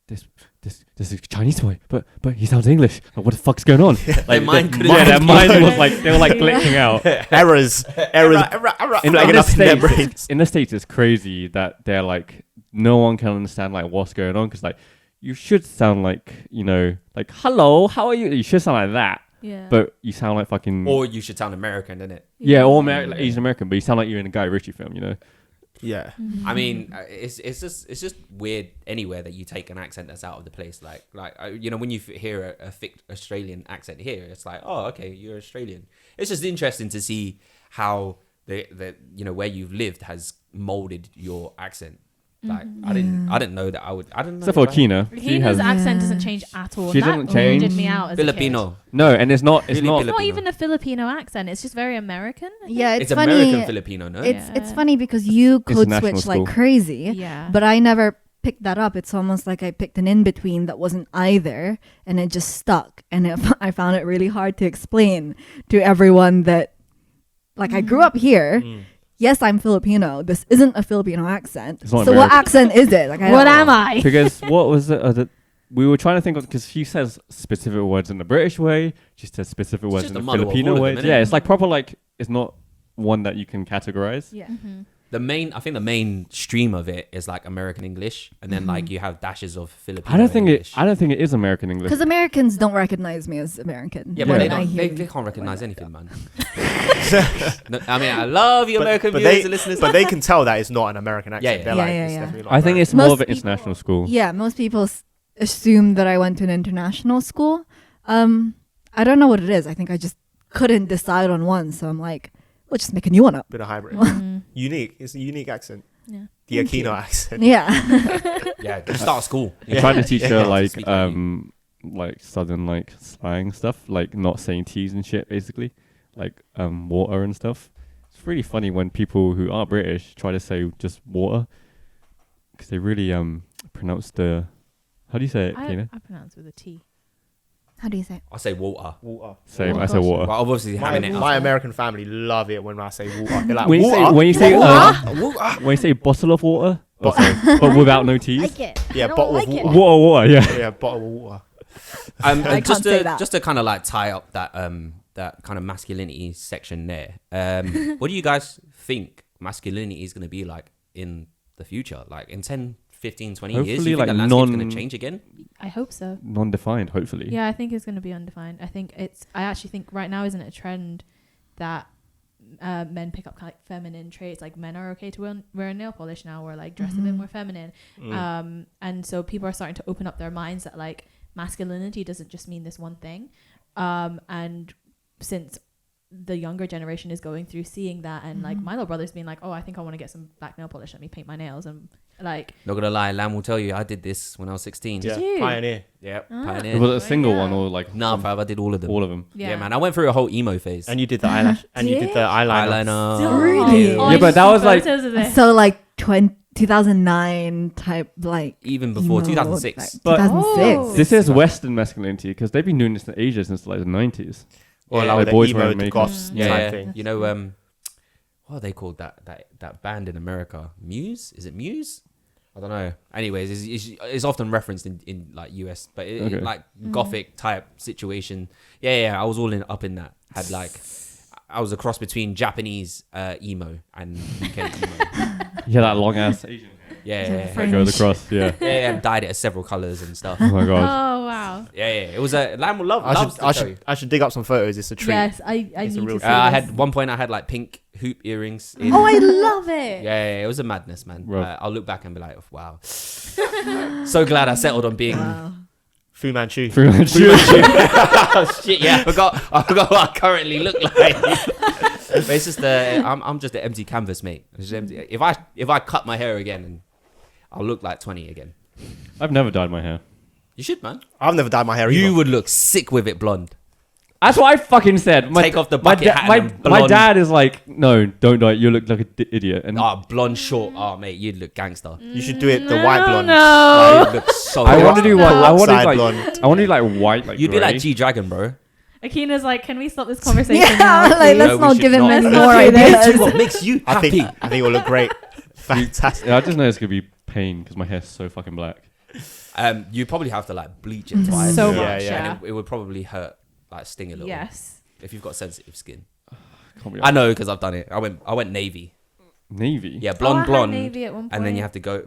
"This is a Chinese boy, but he sounds English. Like, what the fuck's going on?" Like, mind couldn't their keep mind going. was like, they were like glitching out. Errors In flagging the up in their States, brains. in the States, it's crazy that they're like, no one can understand like what's going on, because like you should sound like, you know, like, hello, how are you? You should sound like that, Yeah. but you sound like fucking Or you should sound American, innit? yeah, or like Asian American, but you sound like you're in a Guy Ritchie film, you know. Yeah. I mean, it's just weird anywhere that you take an accent that's out of the place. Like when you hear a thick Australian accent here, it's like, oh, okay, you're Australian. It's just interesting to see how the where you've lived has molded your accent. Like I didn't know that I didn't know. Except for Kina. Kina's accent doesn't change at all. She That doesn't change. weirded me out as Filipino. a kid. No, and it's not. Really It's not Filipino. even a Filipino accent. It's just very American. I think. Yeah, It's it's funny. American Filipino, no? It's funny because you code International switch like school. crazy. Yeah. But I never picked that up. It's almost like I picked an in between that wasn't either, and it just stuck. And I found it really hard to explain to everyone that, like, I grew up here. Yes, I'm Filipino. This isn't a Filipino accent. It's not So what American. accent is it? Like, I What don't am know. I? Because what was it? We were trying to think of, because she says specific words in the British way, she says specific words just in a the muddle of Filipino all of way. them, innit? Yeah, it's like proper, like, it's not one that you can categorize. Yeah. I think the main stream of it is like American English, and then like you have dashes of Filipino. I don't think English. it is American English. Because Americans don't recognize me as American. Yeah, Yeah. but they when I don't. hear They you. can't recognize anything, man. No, I mean, I love you, American but viewers they, and listeners. but they can tell that it's not an American accent. Yeah, yeah. They're Yeah, like, yeah, it's yeah. definitely not I think it's American. more Most of an people- international school. Yeah, most people assume that I went to an international school. I don't know what it is. I think I just couldn't decide on one. So I'm like, we'll just make a new one up. Bit of hybrid. Unique. It's a unique accent. Yeah. The Aquino accent. Yeah. Yeah, just start school. I tried to teach her Yeah. like Speak like like southern like slang stuff, like not saying T's and shit, basically, like water and stuff. It's really funny when people who are British try to say just water, because they really pronounce the, how do you say it, Kina? I pronounce with a T. How do you say it? I say water. Water. Same, Oh, I say gosh. water. Well, obviously My, having it. my American family love it when I say water. They're like, When you water? say when you say Water. when you say bottle of water, Bottle. but without no T's. it. Yeah, I don't bottle like of it. water. Water, yeah. Yeah, bottle of water. I can't say that. Just to kind of like tie up that that kind of masculinity section there. What do you guys think masculinity is going to be like in the future? Like in 10, 15, 20 years? Hopefully, Do you think like, the landscape's going non- to change again? I hope so. Non-defined, hopefully. Yeah, I think it's going to be undefined. I actually think right now isn't it a trend that men pick up like feminine traits, like men are okay to wear nail polish now, or like dress a bit more feminine. And so people are starting to open up their minds that like masculinity doesn't just mean this one thing. And since the younger generation is going through seeing that, and like my little brother's being like, oh, I think I want to get some black nail polish, let me paint my nails, and like, Not gonna lie, Lam will tell you I did this when I was 16. Yeah, you? pioneer. Yeah, Was pioneer. it a Way single to one go. or like Nah, bruv, I did all of them. all of them? Yeah, man. I went through a whole emo phase. And you did the eyelash. And you did the eyeliner. Eyeliner. Really? Oh, Yeah, I but that see was like- photos of this. So like 2009 type, like Even before emo, 2006. like But- 2006. Oh. This is Western masculinity, because they've been doing this in Asia since like the 90s. Or Yeah, like like boys the wearing emo, the makeup. goths Yeah, type yeah. thing. You know, what are they called? That band in America, Muse? Is it Muse? I don't know. Anyways, it's often referenced in like US, but Okay. like gothic type situation. Yeah. I was all up in that. Had like, I was a cross between Japanese emo and UK emo. Yeah, that long ass Asian hair Yeah. that goes across. Yeah. Yeah, and dyed it as several colors and stuff. Oh my god. Oh wow. Yeah. It was a Lamb will love. I should dig up some photos. It's a treat. Yes, I It's a need real to see I this. had one point. I had like pink hoop earrings. In. Oh, I love it. Yeah, it was a madness, man. Rough. I'll look back and be like, wow. So glad I settled on being. Fu Manchu. Pretty much. Oh, shit, yeah, I forgot what I currently look like. But it's just I'm just an empty canvas, mate. It's just empty. If I cut my hair again, and I'll look like 20 again. I've never dyed my hair. You should, man. I've never dyed my hair either. You would look sick with it blonde. That's what I fucking said. Take off the bucket hat and my blonde. dad is like, no, don't dye it. You look like an idiot. And Blonde short. Oh, mate, you'd look gangster. You should do it the white blonde. No. You'd look so. I want to gangster. do what? I want to Side like. blonde. I want to do like white, like You'd be grey. like G Dragon, bro. Akina's like, can we stop this conversation Yeah, now? like please? No, let's we not should give him not. any Let's more not do this. ideas. What makes you I happy? think it will look great. Fantastic. Yeah, I just know it's gonna be pain because my hair's so fucking black. You probably have to like bleach it twice. So Yeah, much, yeah. yeah. And it would probably hurt, like sting a little. Yes. If you've got sensitive skin. Can't be I know because I've done it. I went navy. navy. Yeah, I blonde, had blonde, navy at one and then point. you have to go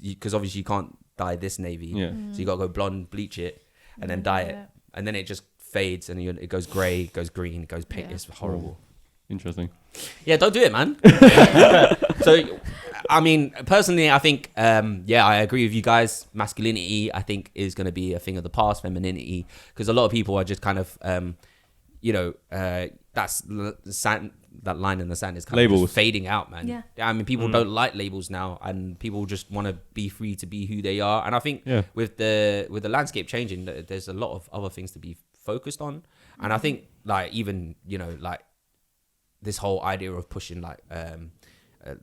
because obviously you can't dye this navy. Yeah. So you got to go blonde, bleach it, and then dye it, and then it just fades and it goes grey, goes green, goes pink. Yeah. It's horrible. interesting. Yeah, don't do it, man. So, I mean, personally, I think, I agree with you guys. Masculinity, I think, is going to be a thing of the past. Femininity, because a lot of people are just kind of, that line in the sand is kind of just fading out, man. Yeah. I mean, people don't like labels now, and people just want to be free to be who they are. And I think with the landscape changing, there's a lot of other things to be focused on. And I think, like, even, this whole idea of pushing like a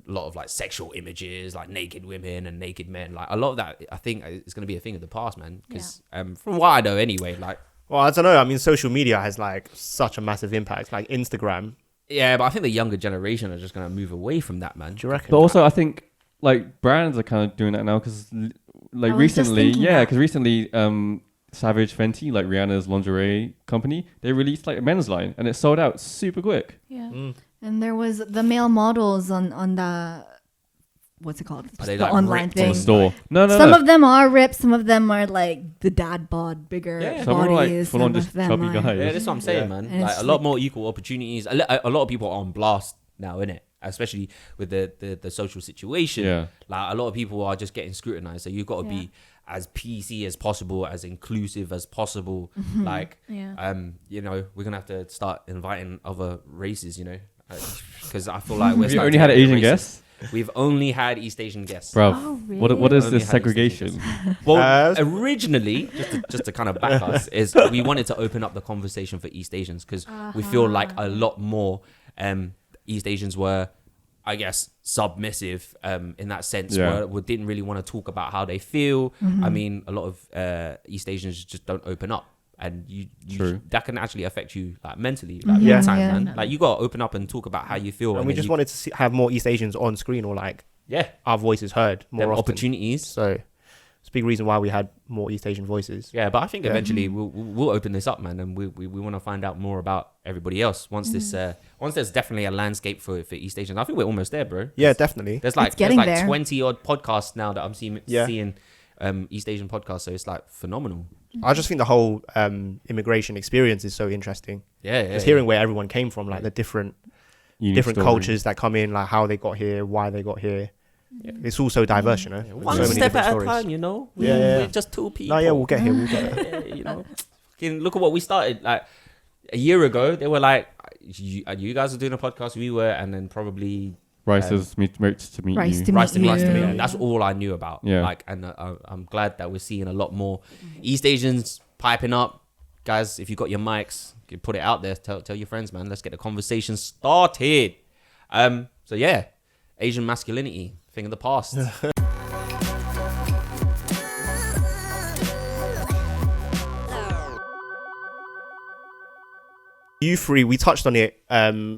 lot of like sexual images, like naked women and naked men, like a lot of that I think is going to be a thing of the past, man, because from what I know anyway, like, well, I don't know, I mean, social media has like such a massive impact, like Instagram. Yeah, but I think the younger generation are just going to move away from that, man. Do you reckon? But also I think like brands are kind of doing that now, because like recently Savage Fenty, like Rihanna's lingerie company, they released like a men's line and it sold out super quick. Yeah. And there was the male models on the, what's it called? Are they The like online ripped On thing. the store. No. Some of them are ripped. Some of them are like the dad bod, bigger Yeah. Some are like bodies. full on some just of them chubby are- guys. Yeah, that's what I'm saying, man. And Like it's a lot like- more equal opportunities. A lot of people are on blast now, innit? Especially with the social situation. Yeah. Like a lot of people are just getting scrutinized. So you've got to be as PC as possible, as inclusive as possible. Like, we're gonna have to start inviting other races, because I feel like we're Have you starting only to had get Asian racist. guests? We've only had East Asian guests. Bruv, Oh, really? what is Only this had East Asian segregation? guests. Well, originally, just to kind of back us, is we wanted to open up the conversation for East Asians, because we feel like a lot more East Asians were, I guess, submissive in that sense, where didn't really want to talk about how they feel. I mean, a lot of East Asians just don't open up, and you that can actually affect you like mentally, like big time, man. Like you got to open up and talk about how you feel. And we just wanted to have more East Asians on screen, or like our voices heard more them often. opportunities. So it's a big reason why we had more East Asian voices. Yeah, but I think eventually we'll open this up, man, and we want to find out more about everybody else once there's definitely a landscape for East Asians. I think we're almost there, bro. Yeah, definitely. There's like getting there. 20 odd podcasts now that I'm seeing East Asian podcasts, so it's like phenomenal. I just think the whole immigration experience is so interesting. Just hearing where everyone came from, like the different Unique story. cultures that come in, like how they got here, why they got here. It's all so diverse, With One so many step different at stories. a time, Yeah. We're just two people. No, yeah, we'll get here. We'll get there. Fucking look at what we started like a year ago. They were like, you guys are doing a podcast, we were, and then probably Rice's meet to meet Rice you. to Rice to meet meet. you. That's all I knew about. Yeah. Like, and I'm glad that we're seeing a lot more East Asians piping up. Guys, if you got your mics, you put it out there. Tell your friends, man. Let's get the conversation started. So yeah, Asian masculinity, thing of the past. You three, we touched on it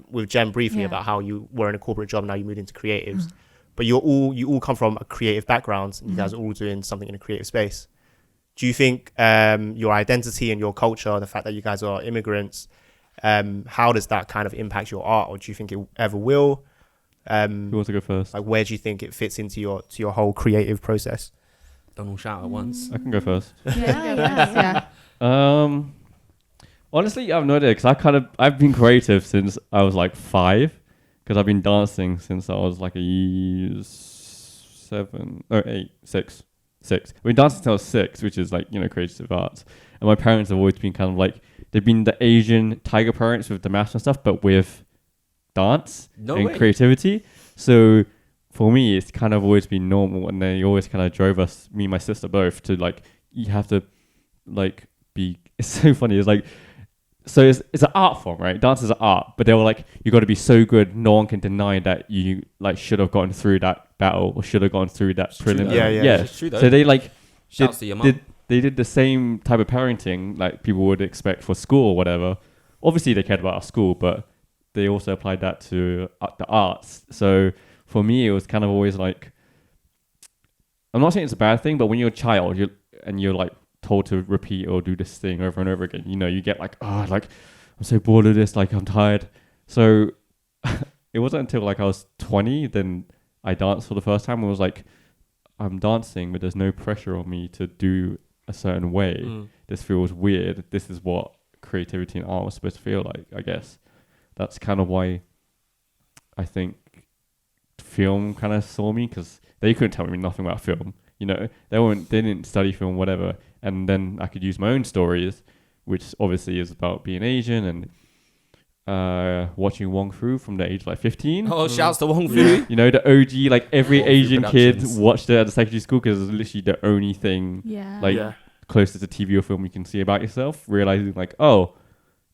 with Jen briefly about how you were in a corporate job, now you moved into creatives. But you all come from a creative background, and you guys are all doing something in a creative space. Do you think your identity and your culture, the fact that you guys are immigrants, how does that kind of impact your art, or do you think it ever will? Who wants to go first? Like, where do you think it fits into your whole creative process? Don't all shout at once. I can go first. Yeah. Honestly, I have no idea, because I've been creative since I was like 5, because I've been dancing since I was like six. I've been dancing since I was 6, which is like, creative arts. And my parents have always been kind of like, they've been the Asian tiger parents with the mask and stuff, but with dance and creativity. So for me, it's kind of always been normal, and they always kind of drove us, me and my sister both, to like, you have to like be, it's so funny, it's like, so it's an art form, right? Dance is an art, but they were like, you got to be so good, no one can deny that you like should have gotten through that battle or should have gone through that prelim. It's true though. So they like Shouts to your mum. they did the same type of parenting like people would expect for school or whatever. Obviously they cared about our school, but they also applied that to the arts. So for me, it was kind of always like, I'm not saying it's a bad thing, but when you're a child, you're like told to repeat or do this thing over and over again, you get like, like I'm so bored of this, like I'm tired. So it wasn't until like I was 20 then I danced for the first time and was like, I'm dancing, but there's no pressure on me to do a certain way. This feels weird. This is what creativity and art was supposed to feel like, I guess. That's kind of why I think film kind of saw me, because they couldn't tell me nothing about film. You know, they didn't study film, whatever. And then I could use my own stories, which obviously is about being Asian and watching Wong Fu from the age of like 15. Oh, shouts to Wong Fu. You know, the OG, like every Wong Fu Asian kid Productions. watched it at the secondary school, because it's literally the only thing Yeah. like closest to TV or film you can see about yourself. Realizing like, oh,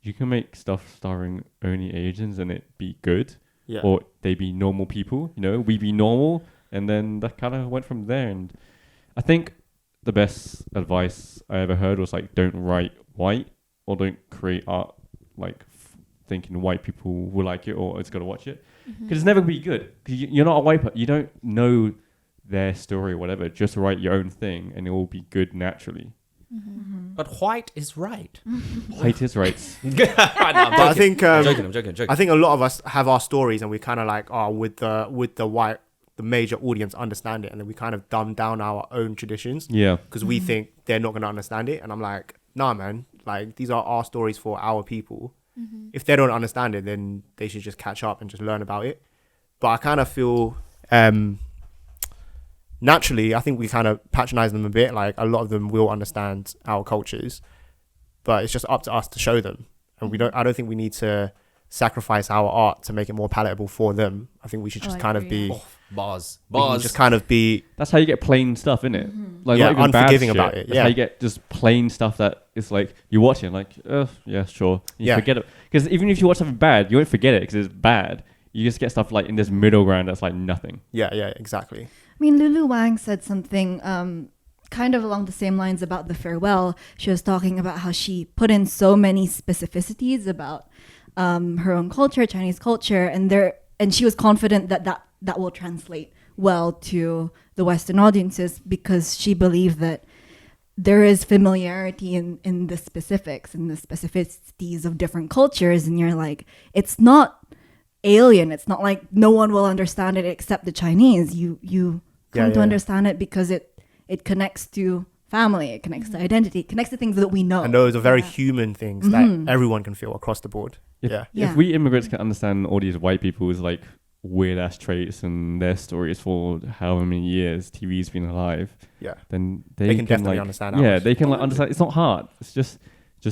you can make stuff starring only Asians and it be good, or they be normal people. You know, we be normal, and then that kind of went from there. And I think the best advice I ever heard was like, don't write white, or don't create art like thinking white people will like it or it's gonna watch it, because it's never gonna be good. Because you're not a white person, you don't know their story or whatever. Just write your own thing, and it will be good naturally. But white is right. White is right. But I think I'm joking. I think a lot of us have our stories, and we kind of like, with the major audience understand it, and then we kind of dumb down our own traditions Yeah. because we think they're not going to understand it. And I'm like, nah, man, like these are our stories for our people. If they don't understand it, then they should just catch up and just learn about it. But I kind of feel naturally, I think we kind of patronize them a bit. Like a lot of them will understand our cultures, but it's just up to us to show them. And I don't think we need to sacrifice our art to make it more palatable for them. I think we should just kind of be bars. we can just kind of be That's how you get plain stuff, innit? Like Yeah, not even bad unforgiving shit. about it, That's yeah. how you get just plain stuff that is like you watch it like, yeah, sure. You forget it, because even if you watch something bad, you won't forget it because it's bad. You just get stuff like in this middle ground that's like nothing. yeah, exactly. I mean, Lulu Wang said something kind of along the same lines about the farewell. She was talking about how she put in so many specificities about her own culture, Chinese culture, and she was confident that will translate well to the Western audiences, because she believed that there is familiarity in the specifics and the specificities of different cultures, and you're like, it's not alien. It's not like no one will understand it except the Chinese. You come to understand it because it connects to family, it connects to identity, it connects to things that we know. And those are very human things that everyone can feel across the board. If we immigrants can understand all these white people's like weird ass traits and their stories for however many years TV's been alive, then they can definitely like, understand Yeah, ours. they can like understand. It's not hard. It's just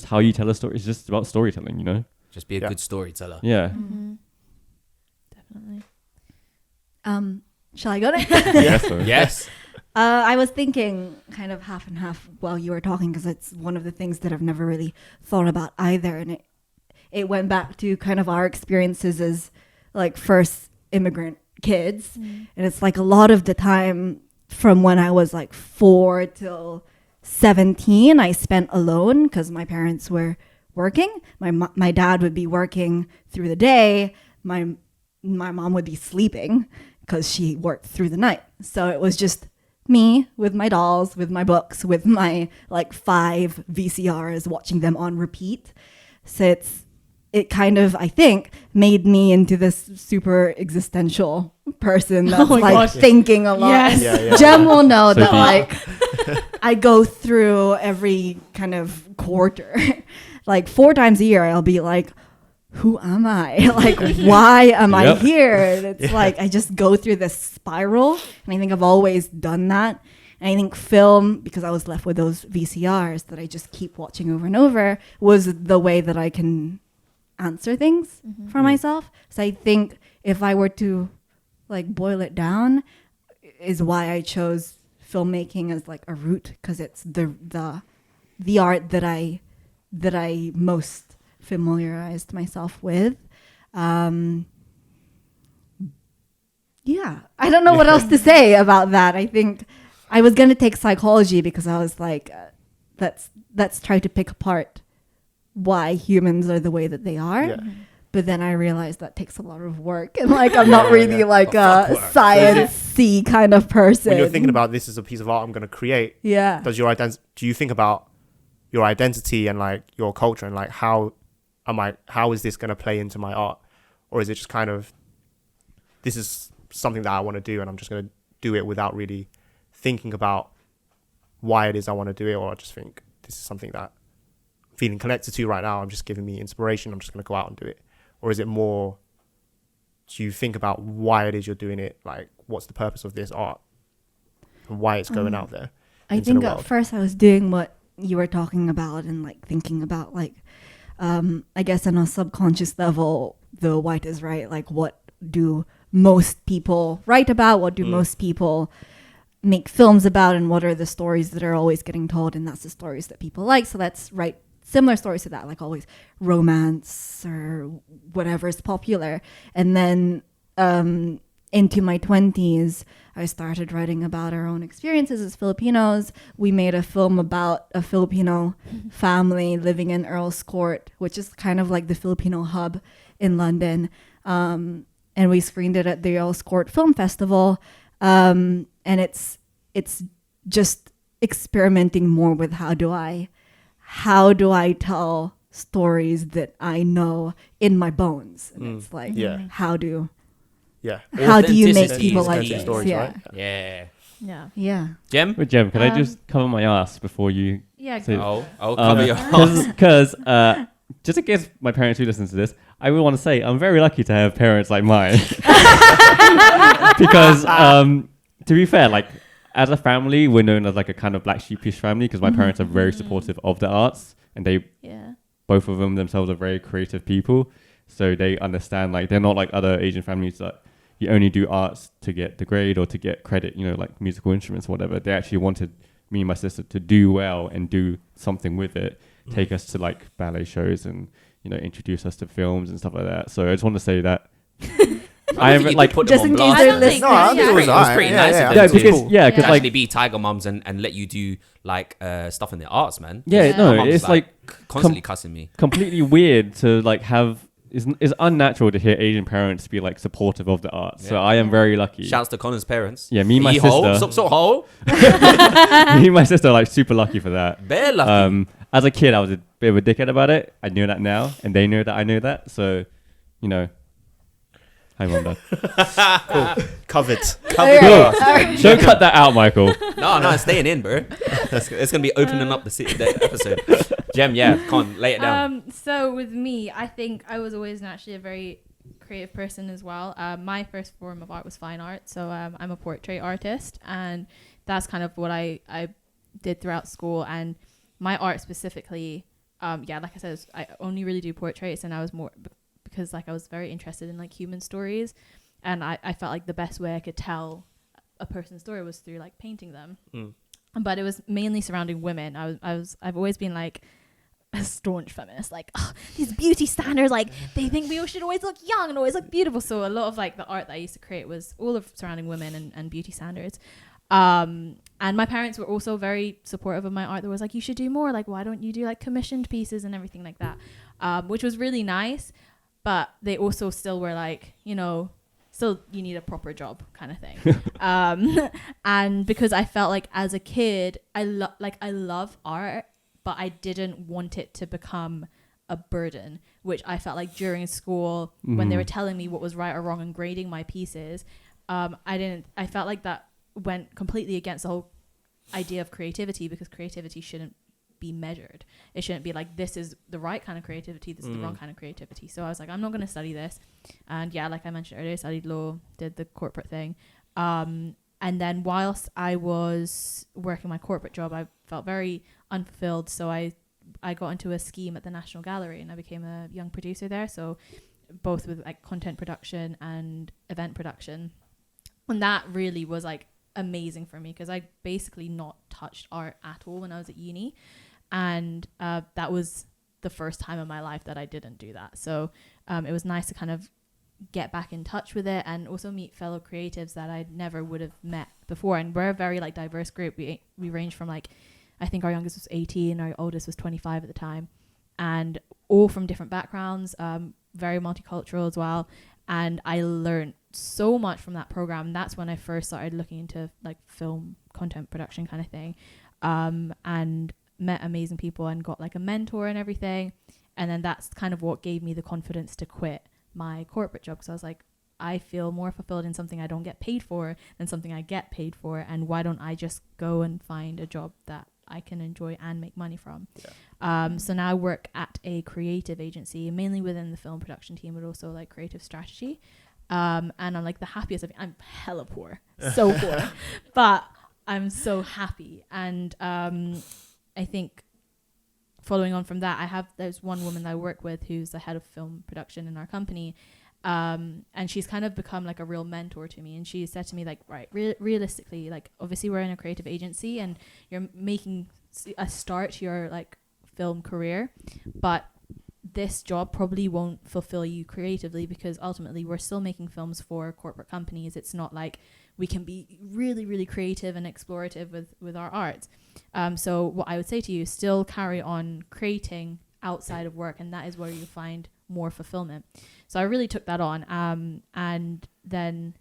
how you tell a story. It's just about storytelling, you know. Just be a good storyteller. Yeah. Definitely. Shall I go next? Yes. I was thinking kind of half and half while you were talking, because it's one of the things that I've never really thought about either. And it went back to kind of our experiences as like first immigrant kids. And it's like a lot of the time from when I was like 4 till 17, I spent alone because my parents were working. My dad would be working through the day. My mom would be sleeping because she worked through the night. So it was just me with my dolls, with my books, with my like 5 VCRs, watching them on repeat. So it kind of, I think, made me into this super existential person that's thinking a lot. Yes. Jem will know So that deep. like I go through every kind of quarter. Like 4 times a year, I'll be like, who am I? Like, why am I here? And it's like, I just go through this spiral. And I think I've always done that. And I think film, because I was left with those VCRs that I just keep watching over and over, was the way that I can answer things for myself. So I think if I were to like boil it down, is why I chose filmmaking as like a route, because it's the art that I most familiarized myself with. I don't know what else to say about that. I think I was going to take psychology because I was like, let's try to pick apart why humans are the way that they are. But then I realized that takes a lot of work, and like I'm not really like a science-y kind of person. When you're thinking about this as a piece of art I'm going to create, do you think about your identity and like your culture and like how is this going to play into my art? Or is it just kind of, this is something that I want to do and I'm just going to do it without really thinking about why it is I want to do it? Or I just think this is something that I'm feeling connected to right now. I'm just giving me inspiration. I'm just going to go out and do it. Or is it more do you think about why it is you're doing it? Like, what's the purpose of this art and why it's going out there? I into think the at world? first I was doing what you were talking about and like thinking about like, I guess on a subconscious level, the white is right. Like, what do most people write about? What do most people make films about? And what are the stories that are always getting told? And that's the stories that people like. So let's write similar stories to that, like always romance or whatever is popular. And then into my 20s, I started writing about our own experiences as Filipinos. We made a film about a Filipino family living in Earl's Court, which is kind of like the Filipino hub in London. And we screened it at the Earl's Court Film Festival. And it's just experimenting more with how do I tell stories that I know in my bones. And it's like, how do you make Authenticity people is like key. this? Stories, Yeah. right? Yeah. Yeah. Yeah. Jem? Wait, Jem, can I just cover my ass before you? Yeah. So- go. I'll cover your ass. Because just in case my parents who listen to this, I would want to say I'm very lucky to have parents like mine. Because to be fair, like as a family, we're known as like a kind of black sheepish family because my parents are very supportive of the arts, and both of them themselves are very creative people. So they understand, like they're not like other Asian families that you only do arts to get the grade or to get credit, you know, like musical instruments or whatever. They actually wanted me and my sister to do well and do something with it, take us to like ballet shows and, you know, introduce us to films and stuff like that. So I just want to say that I am like, put just them in on case blast. they're think- listening. No, I think Yeah. it was It was pretty nice of them yeah, to- because Yeah. to like actually be tiger mums and let you do like stuff in the arts, man. yeah, Yeah. no, My mum's, it's like constantly cussing me. completely weird to like have. It's unnatural to hear Asian parents be like supportive of the arts. So Yeah. I am very lucky. Shouts to Connor's parents. Yeah, me and my Hee-ho, sister. So ho. Me and my sister are like super lucky for that. Bare lucky. As a kid, I was a bit of a dickhead about it. I knew that now, and they know that I know that. So, you know, hi mom, dad. Covered. Don't cut that out, Michael. No, it's staying in, bro. It's gonna be opening up the episode. Jem, lay it down. So with me, I think I was always naturally a very creative person as well. My first form of art was fine art, so I'm a portrait artist, and that's kind of what I did throughout school. And my art specifically, like I said, I only really do portraits, and I was more because like I was very interested in like human stories, and I felt like the best way I could tell a person's story was through like painting them. But it was mainly surrounding women. I've always been like a staunch feminist, like these beauty standards, like they think we should always look young and always look beautiful. So a lot of like the art that I used to create was all of surrounding women and beauty standards. And my parents were also very supportive of my art. They was like, you should do more, like why don't you do like commissioned pieces and everything like that, which was really nice. But they also still were like, you know, still you need a proper job kind of thing. And because I felt like as a kid I love art, but I didn't want it to become a burden, which I felt like during school when they were telling me what was right or wrong and grading my pieces, I felt like that went completely against the whole idea of creativity, because creativity shouldn't be measured. It shouldn't be like this is the right kind of creativity, this is the wrong kind of creativity. So I was like, I'm not going to study this. And yeah, like I mentioned earlier, I studied law, did the corporate thing, and then whilst I was working my corporate job, I felt very unfulfilled. So I got into a scheme at the National Gallery and I became a young producer there. So both with like content production and event production. And that really was like amazing for me because I basically not touched art at all when I was at uni. And that was the first time in my life that I didn't do that. So it was nice to kind of get back in touch with it and also meet fellow creatives that I never would have met before. And we're a very like diverse group. We range from like, I think our youngest was 18, our oldest was 25 at the time, and all from different backgrounds, very multicultural as well. And I learned so much from that program. That's when I first started looking into like film content production kind of thing, and met amazing people and got like a mentor and everything. And then that's kind of what gave me the confidence to quit my corporate job, because I was like, I feel more fulfilled in something I don't get paid for than something I get paid for, and why don't I just go and find a job that I can enjoy and make money from. So now I work at a creative agency, mainly within the film production team, but also like creative strategy. And I'm like the happiest I'm hella poor, so poor, but I'm so happy. And I think following on from that, there's one woman that I work with who's the head of film production in our company. And she's kind of become like a real mentor to me. And she said to me, like, right, realistically, like, obviously we're in a creative agency and you're making a start to your like film career, but this job probably won't fulfill you creatively, because ultimately we're still making films for corporate companies. It's not like we can be really, really creative and explorative with our art. So what I would say to you, still carry on creating outside of work, and that is where you find more fulfillment. So I really took that on. And then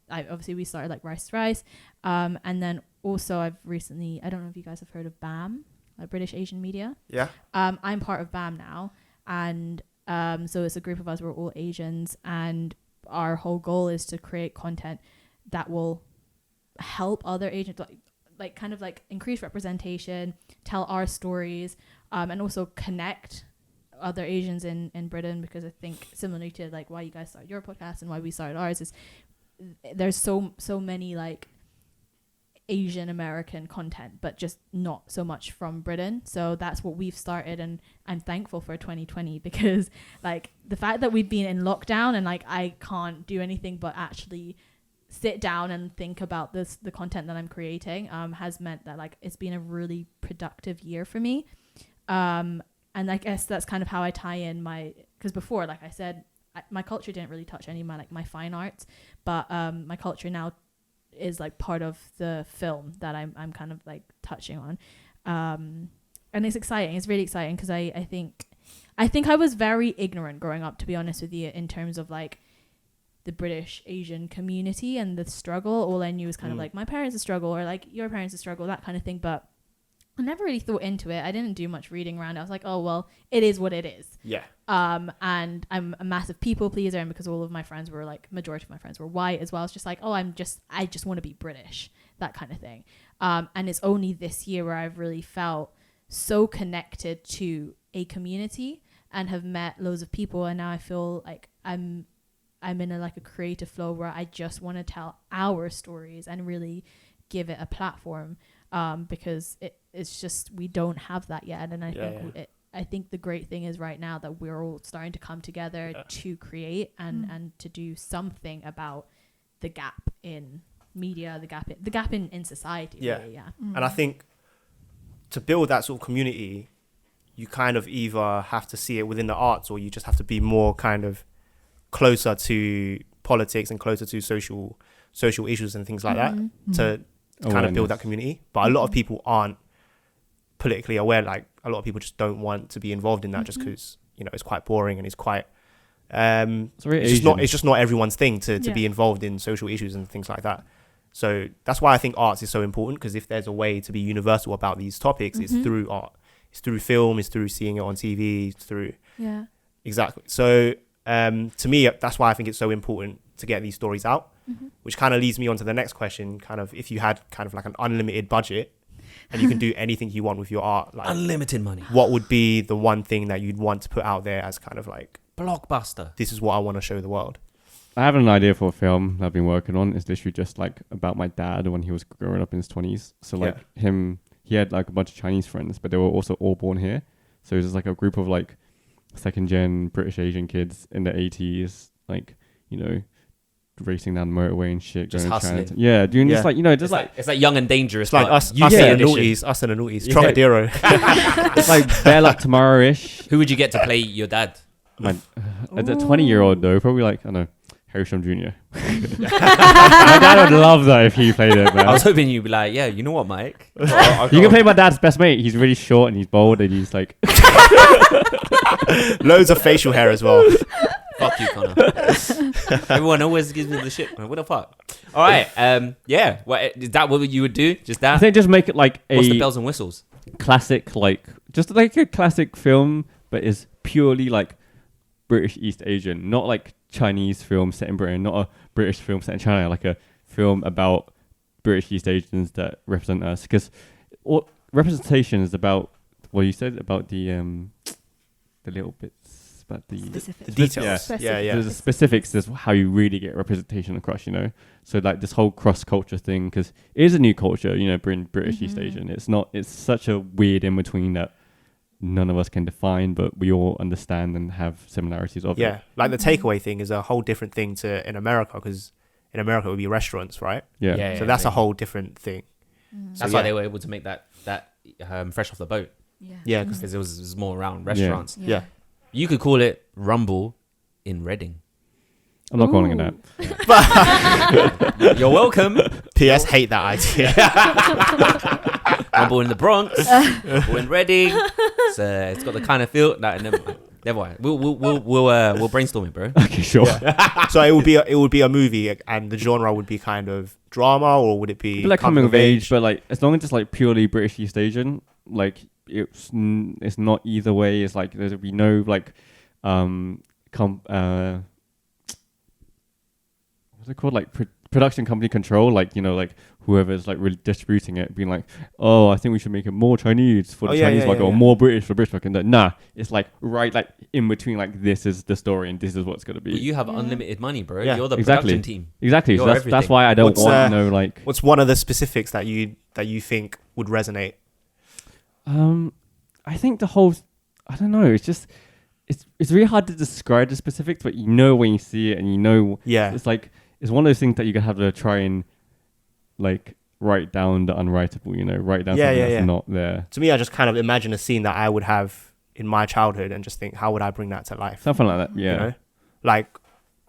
we started like Rice is Rice. And then also I've recently, I don't know if you guys have heard of BAM, like British Asian Media. Yeah. I'm part of BAM now. And so it's a group of us, we're all Asians, and our whole goal is to create content that will help other Asians, like kind of like increase representation, tell our stories, and also connect other Asians in Britain, because I think similarly to like why you guys started your podcast and why we started ours is there's so many like Asian American content, but just not so much from Britain. So that's what we've started, and I'm thankful for 2020, because like the fact that we've been in lockdown and like I can't do anything but actually sit down and think about the content that I'm creating has meant that like it's been a really productive year for me. And I guess that's kind of how I tie in because before, like I said, my culture didn't really touch any of my fine arts, but my culture now is like part of the film that I'm kind of like touching on. And it's exciting. It's really exciting, because I think I was very ignorant growing up, to be honest with you, in terms of like the British Asian community and the struggle. All I knew was kind of like my parents' struggle, or like your parents' struggle, that kind of thing. But I never really thought into it. I didn't do much reading around it. I was like, oh, well, it is what it is. Yeah. And I'm a massive people pleaser. And because all of my friends were like, majority of my friends were white as well. It's just like, oh, I just want to be British, that kind of thing. And it's only this year where I've really felt so connected to a community and have met loads of people. And now I feel like I'm in a creative flow where I just want to tell our stories and really give it a platform. Because it's just, we don't have that yet. And I think the great thing is right now that we're all starting to come together to create and to do something about the gap in media, the gap in society. Yeah. Really, yeah. And I think to build that sort of community, you kind of either have to see it within the arts, or you just have to be more kind of closer to politics and closer to social issues and things like that to kind of build that community. But a lot of people aren't politically aware. Like a lot of people just don't want to be involved in that just because, you know, it's quite boring and it's quite it's just not everyone's thing to be involved in social issues and things like that. So that's why I think arts is so important, because if there's a way to be universal about these topics, it's through art, it's through film, it's through seeing it on TV, it's through exactly. So to me, that's why I think it's so important to get these stories out, which kind of leads me on to the next question. Kind of, if you had kind of like an unlimited budget and you can do anything you want with your art, like unlimited money, what would be the one thing that you'd want to put out there as kind of like blockbuster? This is what I want to show the world. I have an idea for a film that I've been working on. It's literally just like about my dad when he was growing up in his 20s. So like he had like a bunch of Chinese friends, but they were also all born here. So it was just like a group of like second gen British Asian kids in the 80s, like, you know, racing down the motorway and shit, just going hustling. doing just like, you know, just it's like Young and Dangerous. It's like us and the noughties, Trocadero. It's like Bear Luck Tomorrow-ish. Who would you get to play your dad? A 20-year-old though, probably like, I don't know, Harrison Jr. My dad would love that if he played it, man. I was hoping you'd be like, yeah, you know what, Mike? You can play my dad's best mate. He's really short and he's bald and he's like loads of facial hair as well. Fuck you, Connor. Everyone always gives me the shit, man. What the fuck? All right. Yeah. What is that? What you would do? Just that? I think just make it like what's the bells and whistles? Classic, like just like a classic film, but is purely like British East Asian, not like Chinese film set in Britain, not a British film set in China, like a film about British East Asians that represent us. Because representation is about what you said about the little bits but the Specific. The details. Yeah. Yeah. the specifics is how you really get representation across, you know. So like this whole cross culture thing, because it is a new culture, you know, British East Asian. It's such a weird in between that none of us can define, but we all understand and have similarities of Yeah, it. like the takeaway thing is a whole different thing to in America, because in America it would be restaurants, right? Yeah. So that's a whole different thing. That's So, why they were able to make that fresh off the boat, Yeah, because it was more around restaurants. yeah. You could call it Rumble in Reading. I'm not calling it that. You're welcome. PS hate that idea. Rumble in the Bronx, Rumble in Reading. It's got the kind of feel that. Never mind. We'll brainstorm it, bro. Okay, sure. So it would be a movie, and the genre would be kind of drama, or would it be Like coming of age, but like as long as it's like purely British East Asian, like it's not either way. It's like there'll be no like what's it called, like production company control, like, you know, like whoever's like really distributing it being like, oh, I think we should make it more Chinese for the Chinese market, or more British for British market. Nah, it's like right like in between, like this is the story and this is what's gonna be. But you have unlimited money, bro. Yeah. You're the Exactly. production team. Exactly. So You're that's why I don't What's, want no like. What's one of the specifics that you think would resonate? I think the whole, I don't know. It's just, it's really hard to describe the specifics, but you know when you see it, and you know, Yeah. it's like it's one of those things that you can have to try and like write down the unwritable. You know, write down something that's not there. To me, I just kind of imagine a scene that I would have in my childhood, and just think, how would I bring that to life? Something like that. Yeah. You know? Like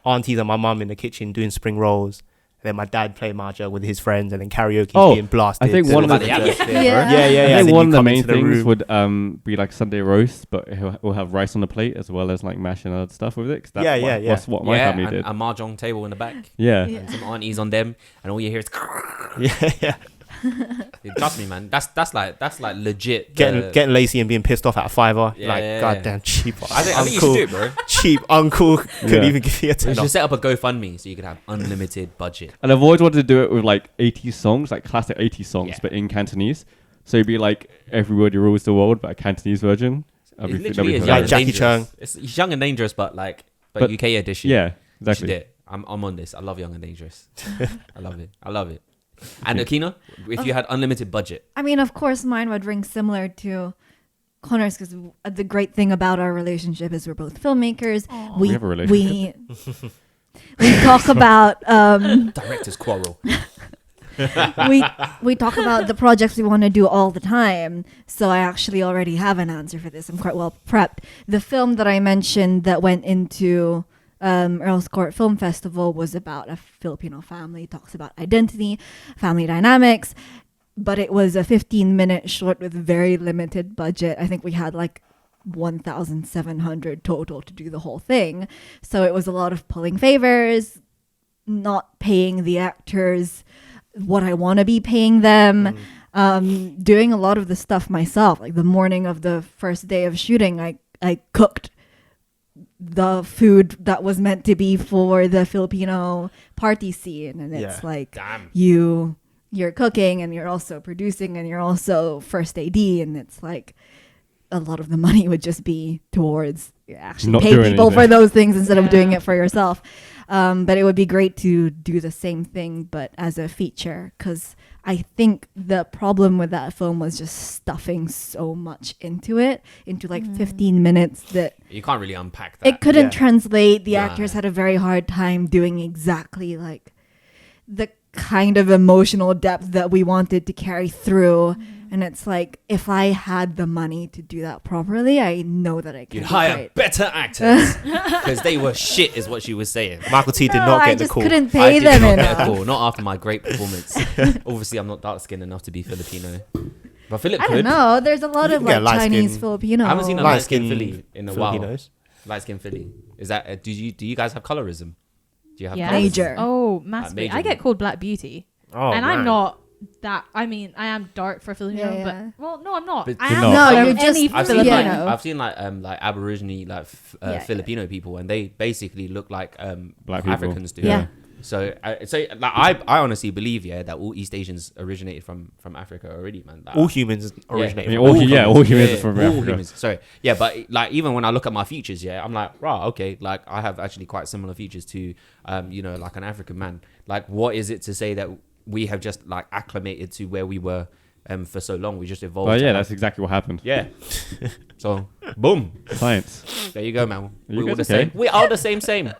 aunties and my mum in the kitchen doing spring rolls. Then my dad playing mahjong with his friends, and then karaoke being blasted. I think one of the Yeah. I think Then one you of the come main into the things room. would be like Sunday roast, but we'll have rice on the plate as well as like mash and other stuff with it. 'Cause that's what my family did. A mahjong table in the back. Yeah. And some aunties on them, and all you hear is. Yeah. Trust me, man. That's like legit. Getting lazy and being pissed off at a fiver. Yeah, like, yeah, goddamn cheap I think you should do it, bro. cheap uncle couldn't even give you a You tenner. should set up a GoFundMe so you could have unlimited budget. And I've always wanted to do it with like 80s songs, like classic 80s songs, Yeah. but in Cantonese. So it'd be like Everybody Rules the World, but a Cantonese version. It literally is Like young and Jackie dangerous. Chung. It's young and dangerous, but But- UK edition. Yeah, You should exactly. do it. I'm on this. I love Young and Dangerous. I love it. And Akina, if you had unlimited budget, I mean, of course, mine would ring similar to Connor's, because the great thing about our relationship is we're both filmmakers. We have a relationship. We talk about director's quarrel. we talk about the projects we want to do all the time. So I actually already have an answer for this. I'm quite well prepped. The film that I mentioned that went into Earl's Court Film Festival was about a Filipino family. Talks about identity, family dynamics, but it was a 15-minute short with very limited budget. I think we had like 1,700 total to do the whole thing. So it was a lot of pulling favors, not paying the actors what I want to be paying them, doing a lot of the stuff myself. Like the morning of the first day of shooting, I cooked the food that was meant to be for the Filipino party scene, and it's like Damn. you're cooking and you're also producing and you're also first AD, and it's like a lot of the money would just be towards actually Not pay doing people anything. for those things instead of doing it for yourself. But it would be great to do the same thing, but as a feature, because I think the problem with that film was just stuffing so much into it, into like 15 minutes that You can't really unpack that. it couldn't Yeah. translate. The Nah. actors had a very hard time doing exactly like the kind of emotional depth that we wanted to carry through. And it's like, if I had the money to do that properly, I know that I could. You'd hire better actors because they were shit, is what she was saying. Michael T did No, not I get the just call. couldn't I pay did them not get a enough. call, not after my great performance. Obviously, I'm not dark skinned enough to be Filipino, but Philip I could. don't know. There's a lot You of can get like light-skinned- Chinese Filipino. I haven't seen a Light light skinned skinned Philly in a while. Filipinos. Light skinned Philly. Is that? Do you guys have colorism? Do you have Yes. colorism? Major. Oh, massively. major. I get called Black Beauty. Oh, and man. I'm not that. I mean, I am dark for Filipino, Yeah, yeah. but well, no, I'm not. But I you're am not. No, from you're just- any I've seen Filipino. like like Aborigine Yeah, Filipino people, and they basically look like Black people. Africans do. Yeah. So like, I honestly believe that all East Asians originated from Africa already, man. Like, All humans I originate. mean, from all Africa. humans are from all Africa. humans. Sorry, but like even when I look at my features, I'm like, right, okay, like I have actually quite similar features to, like an African man. Like, what is it to say that we have just like acclimated to where we were for so long? We just evolved. Well, yeah, to, that's exactly what happened. yeah. So, boom, Science. there you go, man. You We're all the guys okay? same. We are the same.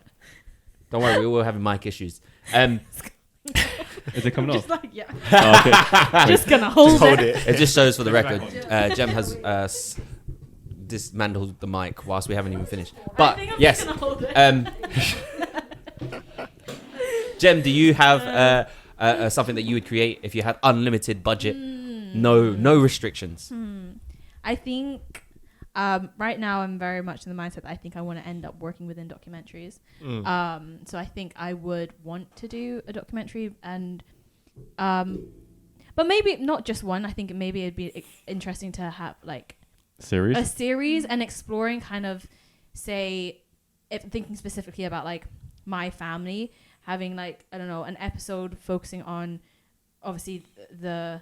Don't worry, we will have mic issues. Is it coming off? Just like, yeah. Oh, okay. Just gonna hold it. It just shows for the record, Jem has dismantled the mic whilst we haven't even finished. But I think I'm yes, just gonna hold it. Jem, do you have something that you would create if you had unlimited budget, no restrictions? I think right now I'm very much in the mindset that I think I want to end up working within documentaries. So I think I would want to do a documentary, and but maybe not just one. I think maybe it'd be interesting to have like Series? a series and exploring kind of, say, if thinking specifically about like my family, having like, I don't know, an episode focusing on obviously the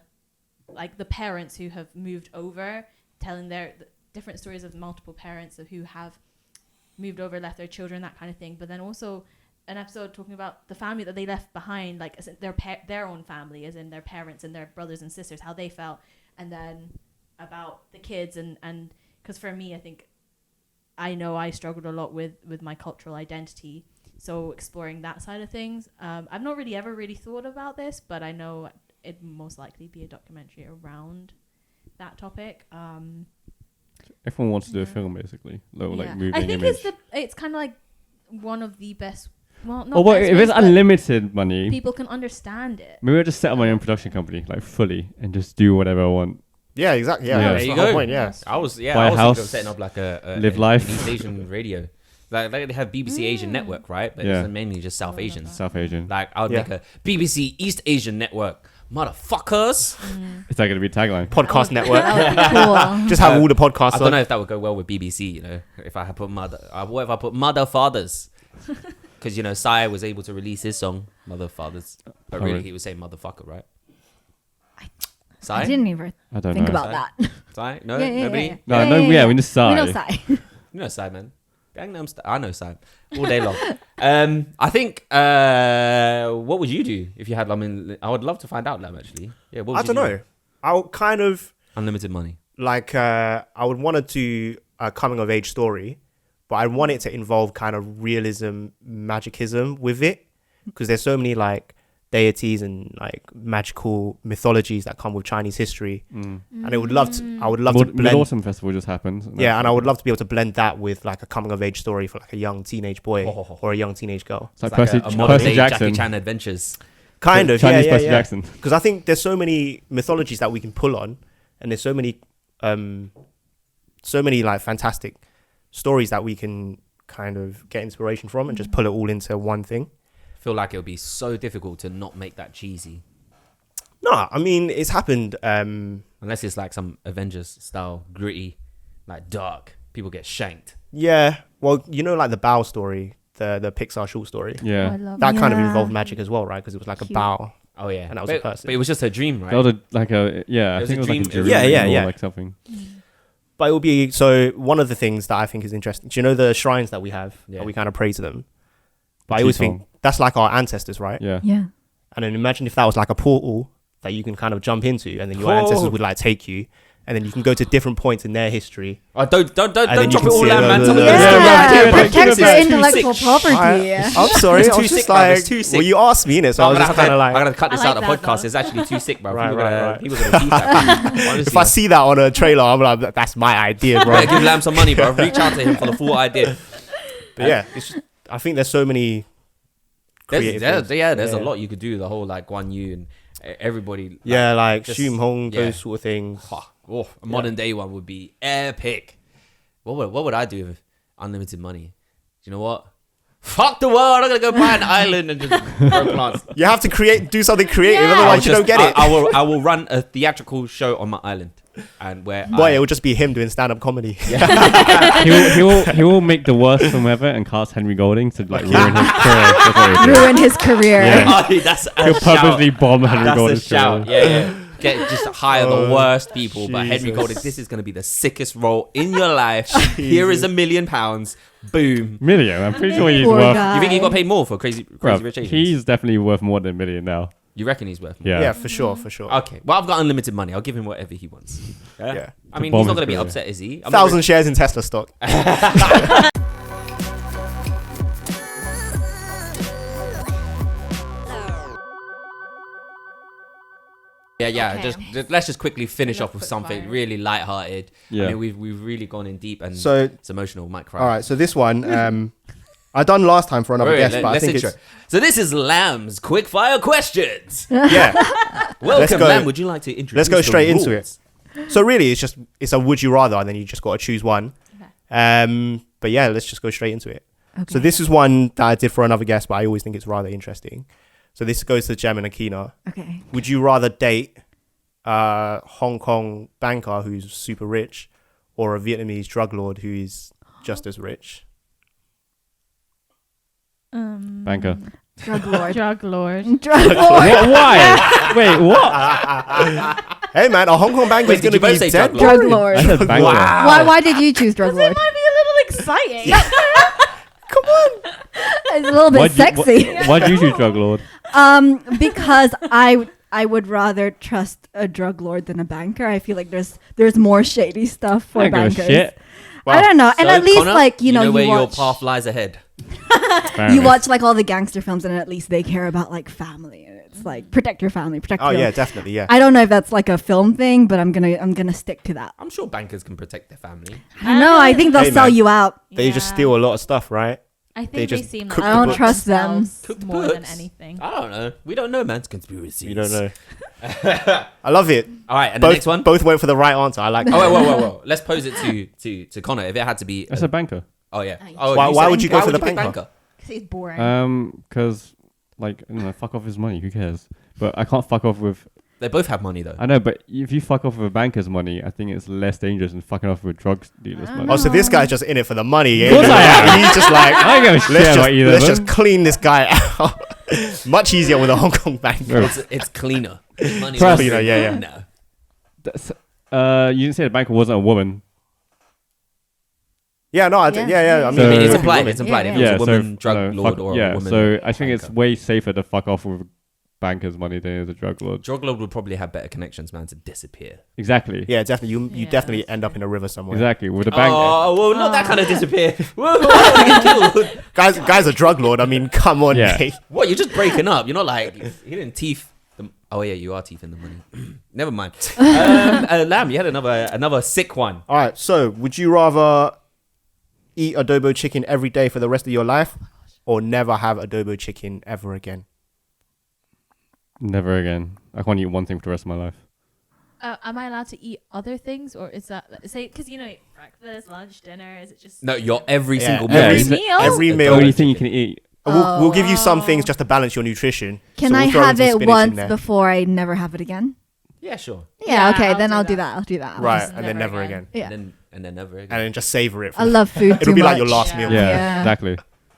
parents who have moved over, telling their different stories of multiple parents of who have moved over, left their children, that kind of thing. But then also an episode talking about the family that they left behind, like as in their own family, as in their parents and their brothers and sisters, how they felt, and then about the kids and because for me, I think I know I struggled a lot with my cultural identity, so exploring that side of things. I've not really ever really thought about this, but I know it'd most likely be a documentary around that topic. Everyone wants to do a film, basically. Like moving I think image. it's kind of like one of the best. Well, not Oh, well, best if ways, it's but unlimited money, people can understand it. maybe I'll just set up my own production company, like fully, and just do whatever I want. Yeah, exactly. Yeah, Yeah. that's There you the whole go. point. Yeah. I was Buy a thinking of house, setting up like a live an life. East Asian radio. Like they have BBC Asian Network, right? But Yeah. it's mainly just South Asians. South Asian. Like I would Yeah. make a BBC East Asian Network, motherfuckers. Is that going to be a tagline? Podcast network. That would be cool. Just have all the podcasts I on. don't know if that would go well with BBC. If I had put what if I put mother fathers? Because Sai was able to release his song Mother Fathers, but really he was saying motherfucker, right? Sai? I didn't even I don't think know. about that. Sai? No, Yeah, nobody. We know Sai. We know Sai. You know Sai, man. Gangnam Style. I know Sai all day long. I think. What would you do if you had? I mean, I would love to find out, Lam. Actually, yeah. What would I you don't do? know. I would kind of Unlimited money. like. I would want to do a coming of age story, but I want it to involve kind of realism, magicism with it, because there's so many like deities and like magical mythologies that come with Chinese history, and I would love to Mid blend. Autumn Festival just happened. Yeah, and I would love to be able to blend that with like a coming of age story for like a young teenage boy or a young teenage girl. It's like It's Percy, like a modern Percy day Jackson. Jackie Chan adventures. Kind of, Chinese yeah, Percy yeah. Jackson. Because I think there's so many mythologies that we can pull on, and there's so many like fantastic stories that we can kind of get inspiration from and just pull it all into one thing. I feel like it would be so difficult to not make that cheesy, No, I mean it's happened. unless it's like some Avengers style, gritty, like dark. People get shanked. Yeah, well, like the Bao story, the Pixar short story. Yeah. I love That kind of Yeah. involved magic as well, right? Because it was like a Cute. Bao. Oh yeah, And that was a person. But it was just a dream, right? That was I was think a it was like a dream- dream. Yeah, or yeah. like something. But it will be so. One of the things that I think is interesting. Do you know the shrines that we have? Yeah. And we kind of pray to them. But I always think that's like our ancestors, right? Yeah. Yeah. And then imagine if that was like a portal that you can kind of jump into, and then your ancestors would like take you, and then you can go to different points in their history. Oh, don't then drop you it can all see down, the- man. the- Some of the- those- Yeah, Protect your It's too intellectual sick. property. I'm sorry, It's I too was just sick, bruv, like, it's too sick. well, you asked me in it, so I was just kind of I'm like, gonna cut this I out of the like that, podcast. though. It's actually too sick, bro. Right, People right, gonna right. people gonna keep that. Honestly, if I see that on a trailer, I'm like, that's my idea, bro. better give Lamb some money, bro. Reach out to him for the full idea. But yeah, it's just, I think there's so many creative things. There's a lot you could do. The whole like Guan Yu and everybody. Yeah, like just- Shum Hong, yeah. those sort of things. Oh, a modern day one would be epic. What would I do with unlimited money? Do you know what? Fuck the world! I'm gonna go buy an island and just grow plants. You have to do something creative, Yeah. otherwise you don't get it. I will run a theatrical show on my island. and where Boy, it will just be him doing stand-up comedy. he will make the worst film ever and cast Henry Golding to like ruin his career. That's what he'll do. Ruin his career. Yeah. Oh, that's a He'll shout. purposely bomb Henry That's a Golding's shout. career. Yeah. Just hire the worst people. But Henry Jesus. Golding, this is going to be the sickest role in your life. Here is £1 million. Boom. Million. I'm pretty sure he's Poor worth. guy. You think he got paid more for Crazy Bruv, Rich Asians? he's definitely worth more than $1 million now. You reckon he's worth more? Yeah. Yeah, for sure, for sure. Okay. Well, I've got unlimited money. I'll give him whatever he wants. Yeah. I mean, bomb he's not his going to be career. upset, is he? I'm not 1,000 shares in Tesla stock. Yeah. Okay. Let's just quickly finish Enough off with quick something fire. really light-hearted. Yeah. I mean, we've really gone in deep and So, it's emotional. Might cry. all right. So this one, I done last time for another Wait, guest, but I let's think intro. it's So this is Lamb's quick fire questions. yeah. Welcome, go- Lamb. Would you like to introduce? let's go the straight into rules? So really, it's a would you rather, and then you just got to choose one. Okay. But yeah, let's just go straight into it. Okay. So this is one that I did for another guest, but I always think it's rather interesting. So this goes to Jem and Akina. Okay. Would you rather date a Hong Kong banker who's super rich, or a Vietnamese drug lord who is just as rich? Banker. Drug lord. Drug lord. Drug lord. What? Why? Wait, what? Hey man, a Hong Kong banker Wait, is did going you to both be say dead. drug Drug lord. I said banker. Wow. Why did you choose drug It lord? might be a little exciting. It's a little bit sexy. Why'd you choose drug lord? Because I would rather trust a drug lord than a banker. I feel like there's more shady stuff for I don't give a bankers. shit. I don't know. And So, at least Connor, like you know where you your watch, path lies ahead. you watch like all the gangster films, and at least they care about like family, and it's like protect your family, protect. Oh your yeah, definitely, yeah. I don't know if that's like a film thing, but I'm gonna stick to that. I'm sure bankers can protect their family. I don't know. I think they'll Hey, sell man. you out. They just steal a lot of stuff, right? I They think they just seem cook like the I don't books. trust them. themselves Cook the more than books. anything. I don't know. We don't know, man's conspiracies. You don't know. I love it. All right, and the next one. Both went for the right answer. I like. Oh, that. whoa. Let's pose it to Connor. If it had to be. That's a banker. Oh yeah. Why- Oh, why said- would you go for the pick banker? Because it's boring. Because like you know, fuck off his money. Who cares? But I can't fuck off with. They both have money though. I know, but if you fuck off with a banker's money, I think it's less dangerous than fucking off with drug dealers' money. Oh, so this guy's just in it for the money. Yeah? Of course I am. He's just like, I don't give a shit let's about either. let's of just them. clean this guy out. Much easier with a Hong Kong banker. It's cleaner. Money Trust- Cleaner, yeah. No. That's, you didn't say the banker wasn't a woman. Yeah, no, yeah. I mean, So- I mean, it's Uh, implied. It's implied. If it was a woman drug no, lord fuck- or yeah, a woman. so I think it's banker. way safer to fuck off with banker's money than as a drug lord. Drug lord would probably have better connections, man, to disappear. Exactly. Yeah, definitely. You Yeah, definitely that's end up in a river somewhere. Exactly. With the banker. Oh, well, not that kind of disappear. Whoa, get killed. Guy's a drug lord. I mean, come on, Yeah. mate. What? You're just breaking up. You're not like he didn't teeth. Oh yeah, you are teething the money. Never mind. Lamb, you had another sick one. All right. So, would you rather eat adobo chicken every day for the rest of your life, or never have adobo chicken ever again? Never again. I can't eat one thing for the rest of my life. Am I allowed to eat other things, or is that say because you know breakfast, lunch, dinner? Is it just No, your every Yeah, single every meal. meal? Every The meal. only thing you can eat. We'll give you some things just to balance your nutrition. Can So we'll I throw in have some it spinach in once there. before I never have it again? Yeah, sure. Yeah, Yeah, okay, I'll then do I'll do that. that. I'll do that. Right, Just and then never never again. again. Yeah. And then never again. And then just savor it. I love food too It'll be like much. your last Yeah. meal. Yeah, Yeah. exactly.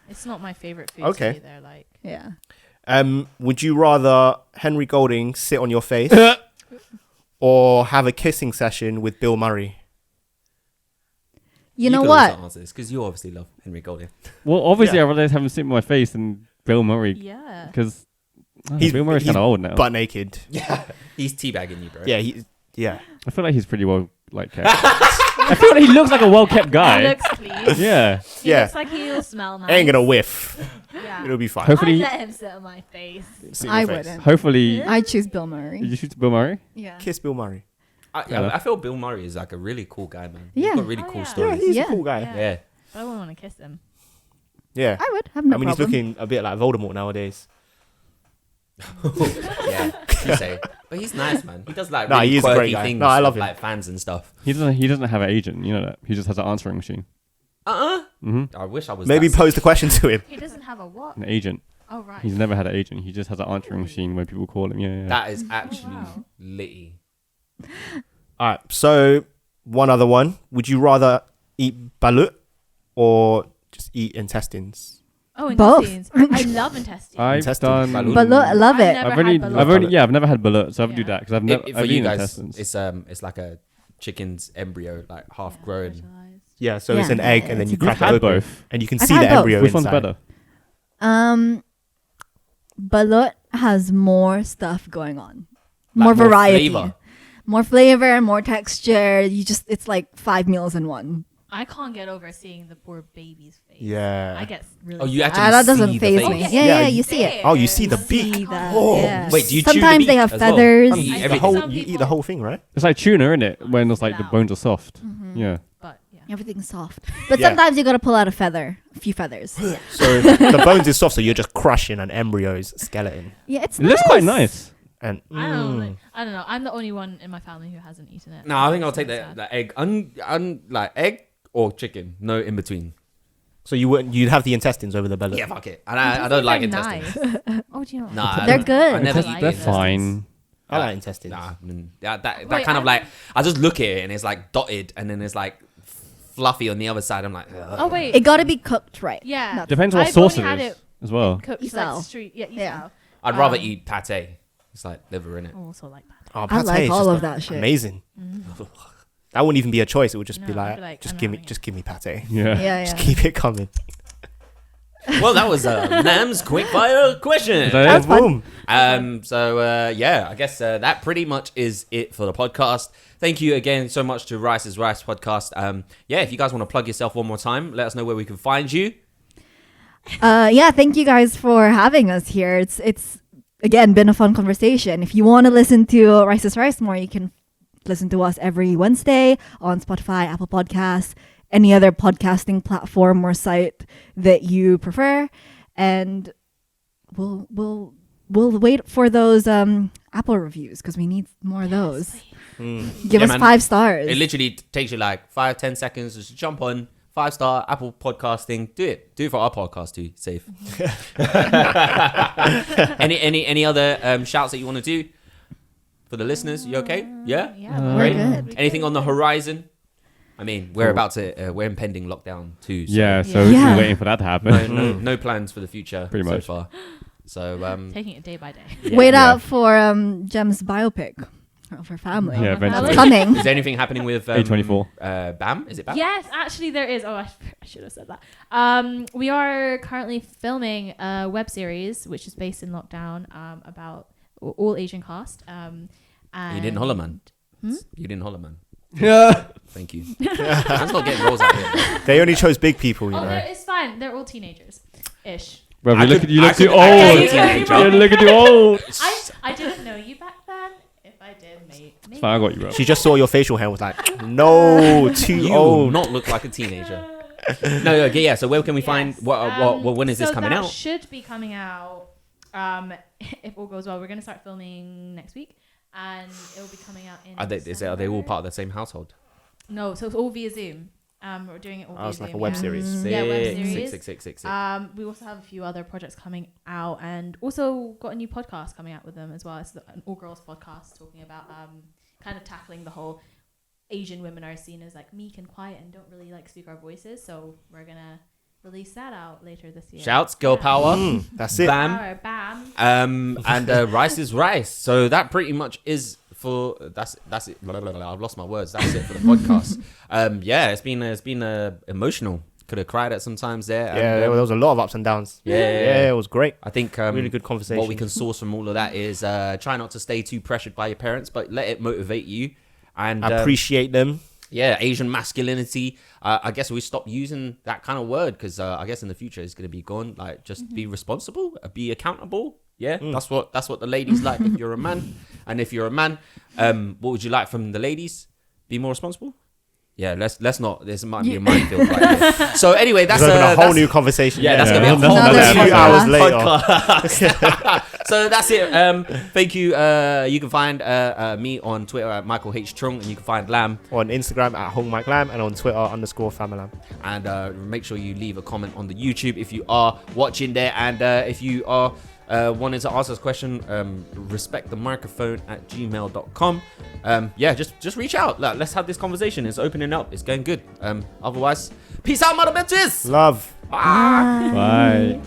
It's not my favorite food Okay. either. Like Yeah. Would you rather Henry Golding sit on your face or have a kissing session with Bill Murray? You know could what? also answer this because you obviously love Henry Golding. Well, obviously, Yeah. I'd rather have him sit in my face than Bill Murray yeah. because He's- Bill Murray's he's kind of old now. Butt naked. Yeah, he's teabagging you, bro. Yeah, yeah. I feel like he's pretty well like kept. I feel like he looks like a well kept He guy. looks clean. Yeah. He Yeah. looks like he'll smell nice. Ain't gonna whiff. Yeah. It'll be fine. Hopefully- I'd let him sit on my face. Sit in I your face. wouldn't. Hopefully, I choose Bill Murray. did you shoot Bill Murray? Yeah. Kiss Bill Murray. I feel Bill Murray is like a really cool guy, man. Yeah. He's got really Oh, cool yeah. Yeah, stories. he's Yeah. a cool guy. Yeah. Yeah. But I wouldn't want to kiss him. Yeah. I would have no I mean, he's problem. looking a bit like Voldemort nowadays. Yeah, you say. But he's nice, man. He does like Nah, really he is a quirky great guy. things No, I love with, him. like fans and stuff. He doesn't have an agent. You know that. He just has an answering machine. I wish I was. Maybe that pose the question to him. He doesn't have a what? An agent. Oh right. He's never had an agent. He just has an answering machine when people call him. Yeah. That is actually wow. litty. All right. So one other one. Would you rather eat balut or just eat intestines? Oh, Both. intestines. I love intestines. I've Intestines. done. Balut. Balut, I love it. I've never had balut, so I would do Yeah. that because I've never. For I've you eaten guys, intestines. it's like a chicken's embryo, like half grown. Yeah. So it's an egg, and then you We've crack it had open, both. and you can I've see had the both. embryo Which one's inside. better? Balut has more stuff going on, Like more more variety, flavor. more flavor, more texture. It's like 5 meals in one. I can't get over seeing the poor baby's face. Yeah. I get really. Oh, you sad. actually That see doesn't the faze face. me. Oh, Yeah, yeah, you see it. Oh, you see the I beak. see that. Oh. Yeah. Wait, do you chew the Sometimes beak they have as well? feathers. You eat I The everything. whole, Some you eat people- the whole thing, right? It's like tuna, isn't it? When it's like the Wow. bones are soft. Mm-hmm. Yeah. But yeah. Everything's soft, but Yeah. sometimes you gotta pull out a few feathers. So the bones is soft, so you're just crushing an embryo's skeleton. Yeah, it's It looks quite nice. And I don't know. I'm the only one in my family who hasn't eaten it. No, I think I'll It's take really the sad. egg. Like egg or chicken. No in between. so you'd have the intestines over the belly. Yeah, fuck it. And I don't like intestines. Nice. Oh, do you know? Nah, They're I good. never They're eat They're the fine. I like intestines. Nah, that Wait, kind of I- like I just look at it and it's like dotted and then it's like fluffy on the other side. I'm like, ugh. Oh wait. It gotta be cooked right. Yeah. That's- Depends what I've sauce only it had is it as well. cooked Isao. like street. Yeah. Yeah. Isao. I'd rather Um, eat pate. It's like liver in it. I also like that. Oh, I like pate is all just of that shit. Amazing. That wouldn't even be a choice. It would just be No, I'd like, be like, just I'm give me, having it. just give me pate. Yeah. Yeah, Just yeah. keep it coming. Well, that was Nam's quickfire question. Is that That's it? fun. Boom. So yeah, I guess that pretty much is it for the podcast. Thank you again so much to Rice's Rice podcast. Yeah, if you guys want to plug yourself one more time, let us know where we can find you. Yeah, thank you guys for having us here. It's again been a fun conversation. If you want to listen to Rice's Rice more, you can listen to us every Wednesday on Spotify, Apple Podcasts, any other podcasting platform or site that you prefer, and we'll wait for those Apple reviews because we need more of those. Give Yeah, us man. 5 stars. It literally takes you like 5-10 seconds just to jump on 5-star Apple podcasting. Do it for our podcast too. Safe. any other shouts that you want to do for the listeners? You okay? Yeah. Yeah. We're Great. good. Anything on the horizon? I mean, we're about to we're impending lockdown too. So Yeah. So Yeah. we're waiting for that to happen. no plans for the future Pretty so much. far. So Taking it day by day. Wait Yeah. out for Jem's biopic of her family. Yeah, Oh my God. eventually. It's coming. is there anything happening with A24? BAM? Is it BAM? Yes, actually there is. Oh, I should have said that. We are currently filming a web series which is based in lockdown about all Asian cast. And You didn't holler, man. Hmm? You didn't holler, man. Yeah. Thank you. Let's not get rolls out here. They only chose big people, you Oh, know. it's fine. They're all teenagers, ish. Bro, I you look could- at you I look too could- I old. could be a teenager. You look too old. I didn't know you back then. If I did, maybe. It's fine, I got you, bro. She just saw your facial hair and was like, no, too You will old. not look like a teenager. No, okay, yeah. So where can we find Yes. when is this so coming that out? Should be coming out. If all goes well, we're gonna start filming next week, and it will be coming out in. Are they all part of the same household? No, so it's all via Zoom. We're doing it all via it's like Zoom. a web yeah. series. Yeah, web series. Sick. We also have a few other projects coming out, and also got a new podcast coming out with them as well. It's an all-girls podcast talking about kind of tackling the whole Asian women are seen as like meek and quiet and don't really like speak our voices. So we're gonna release that out later this year. Shouts, girl power. That's it. Bam. Power, bam. And Rice is Rice. So that pretty much is for that's it. Blah, blah, blah. I've lost my words. That's it for the podcast. Yeah, it's been emotional. Could have cried at some times there. Yeah, And, there was a lot of ups and downs. Yeah. it was great. I think Really good conversation. what we can source from all of that is try not to stay too pressured by your parents, but let it motivate you. And Appreciate them. yeah, Asian masculinity. I guess we stop using that kind of word because I guess in the future it's going to be gone. Like, just be responsible, be accountable. Yeah, that's what the ladies like. If you're a man, and if you're a man, what would you like from the ladies? Be more responsible. Yeah, let's not. This might be a minefield right here. So anyway, that's It's opened a whole that's- new conversation. Yeah, that's Yeah. gonna be a whole Another nother 2 hours later. podcast. So that's it. Thank you. You can find me on Twitter at Michael H. Trung, and you can find Lam. On Instagram at HongMikeLam and on Twitter _Famalam. And make sure you leave a comment on the YouTube if you are watching there, and if you are wanted to ask us a question, respectthemicrophone@gmail.com. Yeah, just reach out. Like, let's have this conversation. It's opening up. It's going good. Otherwise, peace out, mother bitches. Love. Ah. Bye.